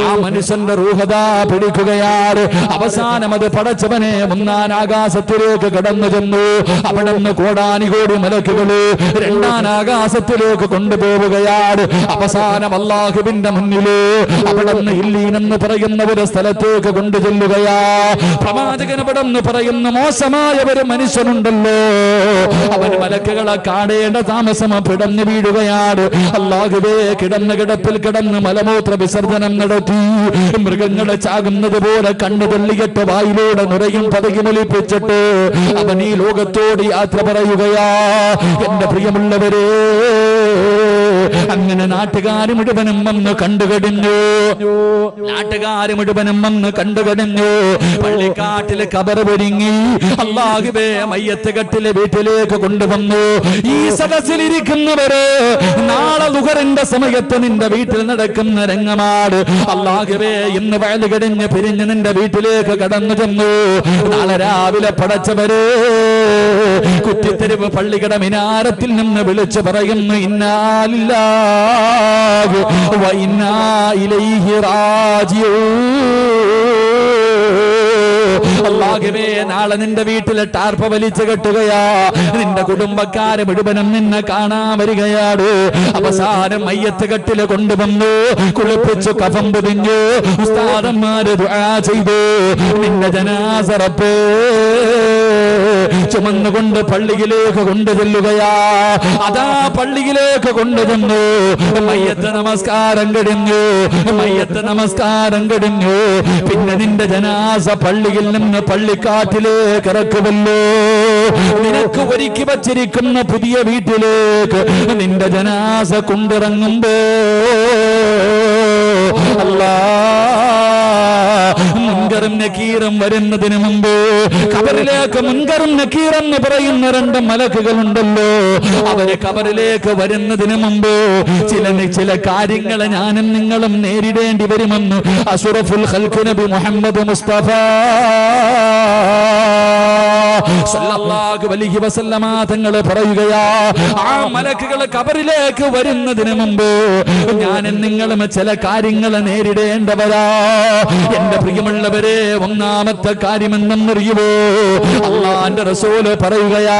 ആ മനുഷ്യന്റെ റൂഹതാ പിടിക്കുകയാണ്. അവസാനം അത് പടച്ചവനെ ഒന്നാം ആകാശത്തിലേക്ക് കടന്നു ചെന്നു. അവിടെ നിന്ന് കോടാനികോടി മലക്കുകള് രണ്ടാം ആകാശത്തിലേക്ക് കൊണ്ടുപോവുകയാണ്. അവസാനം അല്ലാഹുവിന്റെ മുന്നില് അവിടെ നിന്ന് ഇല്ലീൻ എന്ന് പറയുന്ന ഒരു സ്ഥലത്തേക്ക് കൊണ്ടു ചെല്ലുകയാ. പ്രവാചകൻ അവിടെ നിന്ന് പറയുന്ന മോശമായ ഒരു മനുഷ്യനുണ്ടല്ലോ, അവൻ മലക്കുകളെ കാണേണ്ട താമസം പിടഞ്ഞു വീഴുകയാണ്. അല്ലാഹുവേ, കിടന്ന കിടപ്പിൽ കിടന്ന് മലമൂത്ര വിസർജനം നടത്തി മൃഗങ്ങളെ ചാകുന്നത് പോലെ കണ്ണു തള്ളിയിട്ട് വായിലൂടെ നുരയും പതകി മൊലിപ്പിച്ചിട്ട് അവൻ ഈ ലോകത്തോട് യാത്ര പറയുകയാ. എന്റെ പ്രിയമുള്ളവരെ, അങ്ങനെ നാട്ടുകാര് മുഴുവനും വന്ന് കണ്ടുകഴിഞ്ഞു. നാട്ടുകാര് മുഴുവനും വന്ന് കണ്ടുകഴിഞ്ഞു. പള്ളിക്കാട്ടില് കബറ് ഒരുങ്ങി. അല്ലാഹുവേ, മയ്യത്ത് കട്ടിലെ വീട്ടിലേക്ക് കൊണ്ടുവന്നു. ഈ സദസ്സിലിരിക്കുന്നവര് നാളെ ദുഹറിന്റെ സമയത്ത് നിന്റെ വീട്ടിൽ നടക്കുന്ന രംഗമാണ്. അല്ലാഹുവേ, ഇന്ന് വയല് കഴിഞ്ഞ് പിരിഞ്ഞ് നിന്റെ വീട്ടിലേക്ക് കടന്നു ചെന്നു. നാളെ രാവിലെ പടച്ചവര് കുറ്റിത്തെരുവ് പള്ളിക്കട മിനാരത്തിൽ നിന്ന് വിളിച്ചു പറയുന്നു, ഇന്നാലില്ലാഹി വ ഇന്നാ ഇലൈഹി റാജിഊൻ. അല്ലാഹുവേ, നാളെ നിന്റെ വീട്ടിലെ ടാർപ്പ വലിച്ചു കെട്ടുകയാ. നിന്റെ കുടുംബക്കാര് മുഴുവനും നിന്നെ കാണാൻ വരികയാണ്. അവസാനം മയ്യത്ത് കെട്ടില് കൊണ്ടുവന്നു, കുളിപ്പിച്ചു, കഫം പൊതിഞ്ഞു. ഉസ്താദന്മാര് ദുആ ചെയ്തു. നിന്റെ ജനാസ റബ്ബേ ചുമന്നുകൊണ്ട് പള്ളിയിലേക്ക് കൊണ്ടുചെല്ലുകയാ. അതാ പള്ളിയിലേക്ക് കൊണ്ടുചെന്നു. മയ്യത്ത് നമസ്കാരം കഴിഞ്ഞു. മയ്യത്ത് നമസ്കാരം കഴിഞ്ഞു. പിന്നെ നിന്റെ ജനാസ പള്ളിയിൽ നിന്ന് പള്ളിക്കാട്ടിലേക്ക് ഇറക്കുമല്ലോ. നിനക്ക് ഒരുക്കി വച്ചിരിക്കുന്ന പുതിയ വീട്ടിലേക്ക് നിന്റെ ജനാസ കൊണ്ടിറങ്ങുമ്പോ മുൻകറും നക്കീറും വരുന്നതിന് മുമ്പ് ഖബറിലേക്ക് മുൻകറും നക്കീറും എന്ന് പറയുന്ന രണ്ട് മലക്കുകളുണ്ടല്ലോ. അവര് ഖബറിലേക്ക് വരുന്നതിന് മുമ്പ് ചില കാര്യങ്ങൾ ഞാനും നിങ്ങളും നേരിടേണ്ടി വരുമെന്ന് അഷ്റഫുൽ ഖൽഖ് നബി മുഹമ്മദ് മുസ്തഫ സല്ലല്ലാഹു അലൈഹി വസല്ലമ തങ്ങൾ പറയുകയാ. ആ മലക്കുകൾ ഖബറിലേക്ക് വരുന്നതിന് മുമ്പ് ഞാനും നിങ്ങളും ചില കാര്യങ്ങൾ നേരിടേണ്ടവരാ. എന്റെ പ്രിയമുള്ളവരെ, ഒന്നാമത്തെ കാര്യം എന്തെന്നറിയുമോ? അല്ലാഹുവിന്റെ റസൂല് പറയുകയാ,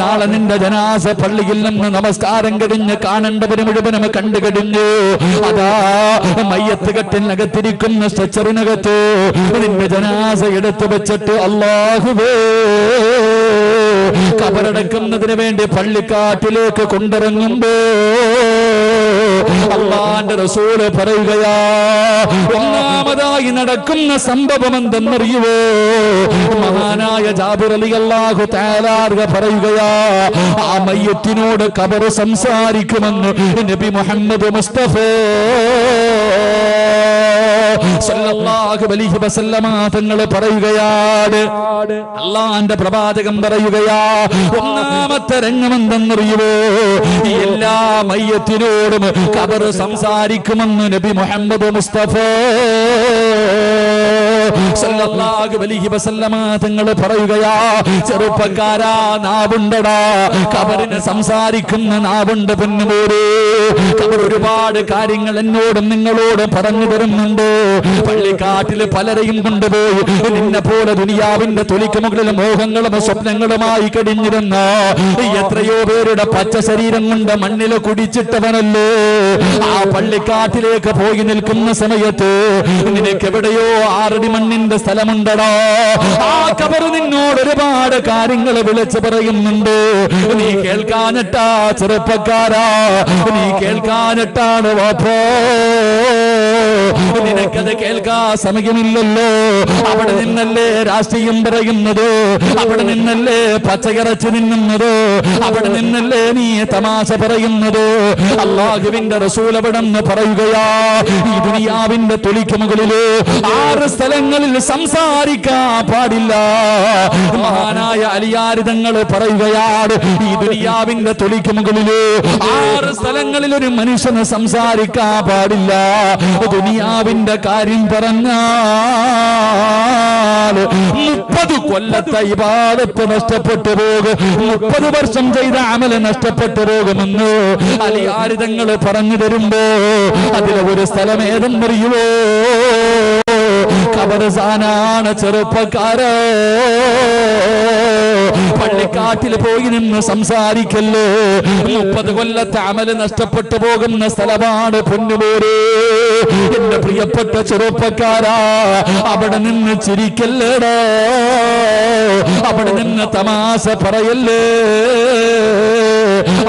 നാളെ നിന്റെ ജനാസ പള്ളിയിൽ നിന്ന് നമസ്കാരം കഴിഞ്ഞ് കാണേണ്ടവര് മുഴുവനും കണ്ടു കഴിഞ്ഞു. അതാ മയ്യത്ത് കെട്ടിനകത്തിരിക്കുന്ന സ്ട്രെച്ചറിനകത്ത് നിന്റെ ജനാസ എടുത്തു വെച്ചിട്ട് അല്ലാഹുവേ കബറടക്കുന്നതിന് വേണ്ടി പള്ളിക്കാട്ടിലേക്ക് കൊണ്ടിറങ്ങുമ്പോ അല്ലാഹുവിന്റെ റസൂല് പറയുകയാ, ഒന്നാമതായി നടക്കുന്ന സംഭവം എന്തെന്നറിയുവോ? മഹാനായ ജാബിർ റളിയല്ലാഹു തആല പറയുകയാ, ആ മയ്യത്തിനോട് ഖബർ സംസാരിക്കുമെന്ന് നബി മുഹമ്മദ് മുസ്തഫ സല്ലല്ലാഹു അലൈഹി വസല്ലമ തങ്ങൾ പറയുകയാണ്. അല്ലാഹുവിന്റെ പ്രവാചകൻ പറയുകയാ, ഒന്നാമത്തെ രംഗം എന്തെന്നറിയുമോ? എല്ലാ മയ്യത്തിനോടും ഖബർ സംസാരിക്കുമെന്ന് നബി മുഹമ്മദ് മുസ്തഫ സല്ലല്ലാഹു അലൈഹി വസല്ലമ തങ്ങൾ പറയുകയാ, ചെറുപ്പക്കാരാ, നാവുണ്ടടാ, ഖബറിന് സംസാരിക്കുന്ന നാവുണ്ട് പൊന്നുമോരെ. ഖബർ ഒരുപാട് കാര്യങ്ങൾ എന്നോടും നിങ്ങളോടും പറഞ്ഞു തരുന്നുണ്ട്. പള്ളിക്കാട്ടില് പലരെയും കൊണ്ടുപോയി നിന്നെ പോലെ ദുനിയാവിന്റെ തൊലിക്ക് മുകളിൽ മോഹങ്ങളും സ്വപ്നങ്ങളുമായി കഴിഞ്ഞിരുന്ന എത്രയോ പേരുടെ പച്ച ശരീരം കൊണ്ട് മണ്ണിൽ കുടിച്ചിട്ടവനല്ലോ. ആ പള്ളിക്കാട്ടിലേക്ക് പോയി നിൽക്കുന്ന സമയത്ത് നിനക്ക് എവിടെയോ 6 അടി മണ്ണിന്റെ സ്ഥലമുണ്ടടാ. ആ ഖബർ നിന്നോട് ഒരുപാട് കാര്യങ്ങൾ വിളിച്ചു പറയുന്നുണ്ട്. നീ കേൾക്കാനിട്ടാ ചെറുപ്പക്കാരാ, നീ കേൾക്കാനിട്ടാണ് വാപ്പോ. നിനക്കത് കേൾക്കാ സമയമില്ലല്ലോ. അവിടെ നിന്നല്ലേ രാഷ്ട്രീയം പറയുന്നത്, അവിടെ നിന്നല്ലേ പച്ചയിറച്ചി നിന്നുന്നത്, അവിടെ നിന്നല്ലേ നീ തമാശ പറയുന്നത്. അല്ലാഹുവിന്റെ റസൂൽ അവിടെന്ന് പറയുകയാ, ഈ ദുനിയാവിന്റെ തൊലിക്ക് മുകളില് 6 സ്ഥലങ്ങളിൽ സംസാരിക്കാൻ പാടില്ല. മഹാനായ അലിയാരി തങ്ങൾ പറയുകയാണ്, ഈ ദുനിയാവിന്റെ തൊലിക്ക് മുകളില് 6 സ്ഥലങ്ങളിൽ ഒരു മനുഷ്യന് സംസാരിക്കാൻ പാടില്ല. ദുനിയാവിന്റെ കാര്യം പറഞ്ഞാൽ 30 കൊല്ലത്തെ ഇബാദത്ത് നഷ്ടപ്പെട്ടു പോകും, 30 വർഷം ചെയ്ത അമല് നഷ്ടപ്പെട്ടു പോകുമെന്ന് അലിയാരിതങ്ങൾ പറഞ്ഞു തരുമ്പോ അതിലെ ഒരു സ്ഥലം ഏതെന്നറിയുവോ? ഖബർസ്ഥാനാണ് ചെറുപ്പക്കാരോ. പള്ളിക്കാട്ടിൽ പോയി നിന്ന് സംസാരിക്കല്ലോ. 30 കൊല്ലത്തെ അമല് നഷ്ടപ്പെട്ടു പോകുന്ന സ്ഥലമാണ് പൊന്നുപോരെ. എന്റെ പ്രിയപ്പെട്ട ചെറുപ്പക്കാരാ, അവിടെ നിന്ന് ചിരിക്കല്ലേടോ, അവിടെ നിന്ന് തമാശ പറയല്ലേ.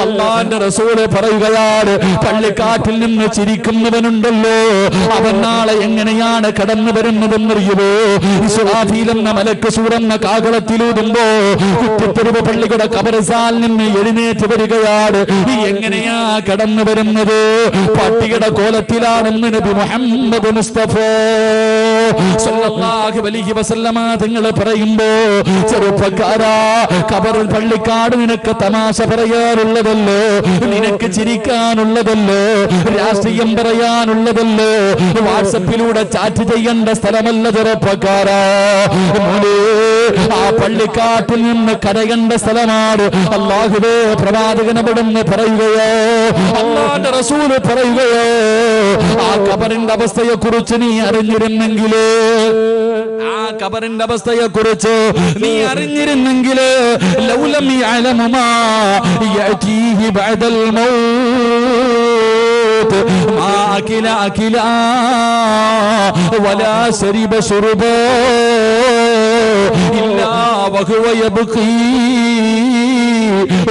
അല്ലാഹുവിന്റെ റസൂല് പറയുകയാണ്, പള്ളിക്കാട്ടിൽ നിന്ന് ചിരിക്കുന്നവനുണ്ടല്ലോ, അവൻ നാളെ എങ്ങനെയാണ് കടന്നു വരുന്നതെന്നറിയുമോ? ഇസ്രാഫീൽ എന്ന മലക്ക് സൂറന്ന കാകളത്തിലൂതുമ്പോ കുറ്റിത്തെരുവ് പള്ളിയുടെ ഖബർസ്ഥാനിൽ നിന്ന് എഴുന്നേറ്റ് വരികയാണ്. എങ്ങനെയാ കടന്നു വരുന്നത്? പട്ടിയുടെ കോലത്തിലാണെന്ന് നബി മുഹമ്മദ് മുസ്തഫ സല്ലല്ലാഹു അലൈഹി വസല്ലമ തങ്ങൾ പറയുമ്പോ, ചെറുപ്പക്കാരാ, ഖബർ പള്ളിക്കാട് നിനക്ക് തമാശ പറയാനുള്ളതല്ലോ, നിനക്ക് ചിരിക്കാനുള്ളതല്ലോ, രാഷ്ട്രീയം പറയാനുള്ളതല്ലോ, വാട്സപ്പിലൂടെ ചാറ്റ് ചെയ്യേണ്ട സ്ഥലമല്ല ചെറുപ്പക്കാരാ. മോനെ, ആ പള്ളിക്കാട്ടിൽ നിന്ന് കരയേണ്ട സ്ഥലമാണ്. അല്ലാഹുവേ, പ്രവാചകൻ അവിടുന്ന് പറയുകയോ, അല്ലാഹുവിന്റെ റസൂല് പറയുകയോ, ആ ഖബറിന്റെ അവസ്ഥയെ കുറിച്ച് നീ അറിഞ്ഞിരുന്നെങ്കിലേ, ആ ഖബറിന്റെ അവസ്ഥയെ കുറിച്ച് നീ അറിഞ്ഞിരുന്നെങ്കില്, ലൗലം യഅലമു മാ യഅതീഹി ബഅദൽ മൗത്ത് മാ അകില അകിലാ വലാ ശരിബ ശുർബാ ഇല്ലാ വഹുവ യബ്ഖീ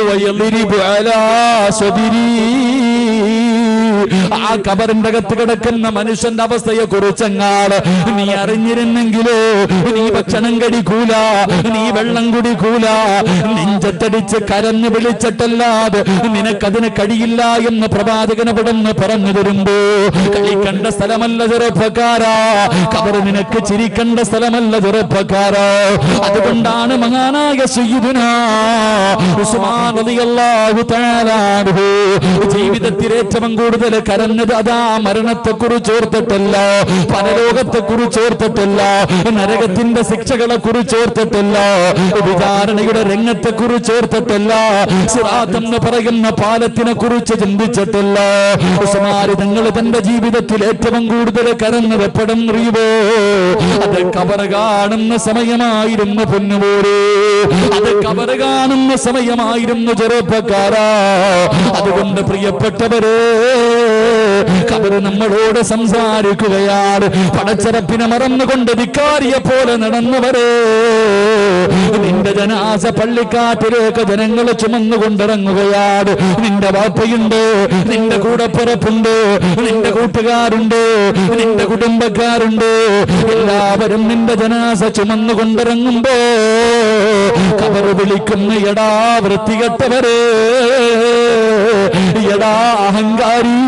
വയദ്രിബു അലാ സദരി. ആ ഖബറിന്റെ അകത്ത് കിടക്കുന്ന മനുഷ്യന്റെ അവസ്ഥയെ കുറിച്ചെങ്ങാട് നീ അറിഞ്ഞിരുന്നെങ്കിലോ, നീ ഭക്ഷണം കഴിക്കൂല, നീ വെള്ളം കുടിക്കൂല, നെഞ്ചത്തടിച്ച് കരഞ്ഞു വിളിച്ചിട്ടല്ലാതെ നിനക്കതിന് കഴിയില്ല എന്ന് പ്രവാചകന് പെടുന്ന് പറഞ്ഞു തരുമ്പോ, കളിക്കണ്ട സ്ഥലമല്ല ചെറുപ്പക്കാരാ, ഖബർ നിനക്ക് ചിരിക്കേണ്ട സ്ഥലമല്ല ചെറുപ്പക്കാരാ. അതുകൊണ്ടാണ് മഹാനായ സയ്യിദുനാ ഉസ്മാൻ റളിയല്ലാഹു തആല അൻഹു ജീവിതത്തിൽ ഏറ്റവും കൂടുതൽ കരഞ്ഞത് അതാ മരണത്തെ കുറിച്ച് ഓർത്തിട്ടല്ല, പരലോകത്തെ കുറിച്ച് ഓർത്തിട്ടല്ല, നരകത്തിന്റെ ശിക്ഷകളെ കുറിച്ച് ഓർത്തിട്ടല്ല, വിചാരണയുടെ രംഗത്തെ കുറിച്ച് ഓർത്തിട്ടല്ല, സിറാത്ത് എന്ന് പറയുന്ന പാലത്തിനെ കുറിച്ച് ചിന്തിച്ചിട്ടില്ല. ഉസ്മാൻ തങ്ങൾ തന്റെ ജീവിതത്തിൽ ഏറ്റവും കൂടുതൽ കരഞ്ഞത് എപ്പോഴെന്നറിയുമോ? അത് ഖബർ കാണുന്ന സമയമായിരുന്നു പൊന്നുപോരെ, അത് ഖബർ കാണുന്ന സമയമായിരുന്നു ചെറുപ്പക്കാരാ. അതുകൊണ്ട് പ്രിയപ്പെട്ടവരെ, ഖബർ നമ്മളോട് സംസാരിക്കുകയാണ്. പടച്ചറപ്പിനെ മറന്നുകൊണ്ട് ധിക്കാരിയെ പോലെ നടന്നവരെ, നിന്റെ ജനാസ പള്ളിക്കാട്ടിലേക്ക് ജനങ്ങൾ ചുമന്നുകൊണ്ടിറങ്ങുകയാണ്. നിന്റെ വാപ്പയുണ്ട്, നിന്റെ കൂടപ്പിറപ്പുണ്ട്, നിന്റെ കൂട്ടുകാരുണ്ട്, നിന്റെ കുടുംബക്കാരുണ്ട്, എല്ലാവരും നിന്റെ ജനാസ ചുമന്നുകൊണ്ടിറങ്ങുമ്പോ ഖബർ വിളിക്കുന്ന, എടാ വൃത്തികെട്ടവരെ, എടാ അഹങ്കാരി,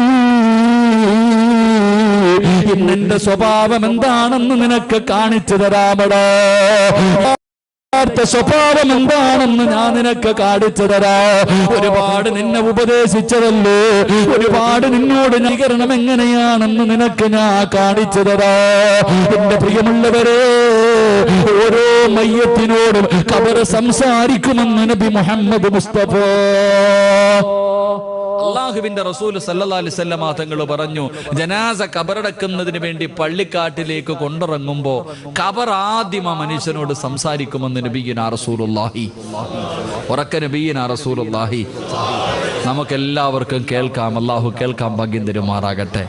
ഇന്നെന്റെ സ്വഭാവം എന്താണെന്ന് നിനക്ക് കാണിച്ചു തരാമടാ, സ്വഭാവം എന്താണെന്ന് ഞാൻ നിനക്ക് കാണിച്ചു തരാ. ഒരുപാട് നിന്നെ ഉപദേശിച്ചതല്ലോ, ഒരുപാട് നിന്നോട് നികരണം എങ്ങനെയാണെന്ന് നിനക്ക് ഞാൻ കാണിച്ചു തരാ. എന്റെ പ്രിയമുള്ളവരെ, ഓരോ മയ്യത്തിനോടും ഖബർ സംസാരിക്കുമെന്ന് നബി മുഹമ്മദ് മുസ്തഫ അല്ലാഹുവിന്റെ റസൂൽ സല്ലല്ലാഹു അലൈഹി വസല്ലമ തങ്ങൾ പറഞ്ഞു, ജനാസ ഖബറടക്കുന്നതിന് വേണ്ടി പള്ളിക്കാട്ടിലേക്ക് കൊണ്ടിറങ്ങുമ്പോ ഖബർ ആദ്യം ആ മനുഷ്യനോട് സംസാരിക്കുമെന്ന് നബിയുനാ റസൂലുള്ളാഹി. ഉറക്കെ നബിയുനാ റസൂലുള്ളാഹി. നമുക്കെല്ലാവർക്കും കേൾക്കാം. അല്ലാഹു കേൾക്കാൻ ഭാഗ്യം തരുമാറാകട്ടെ.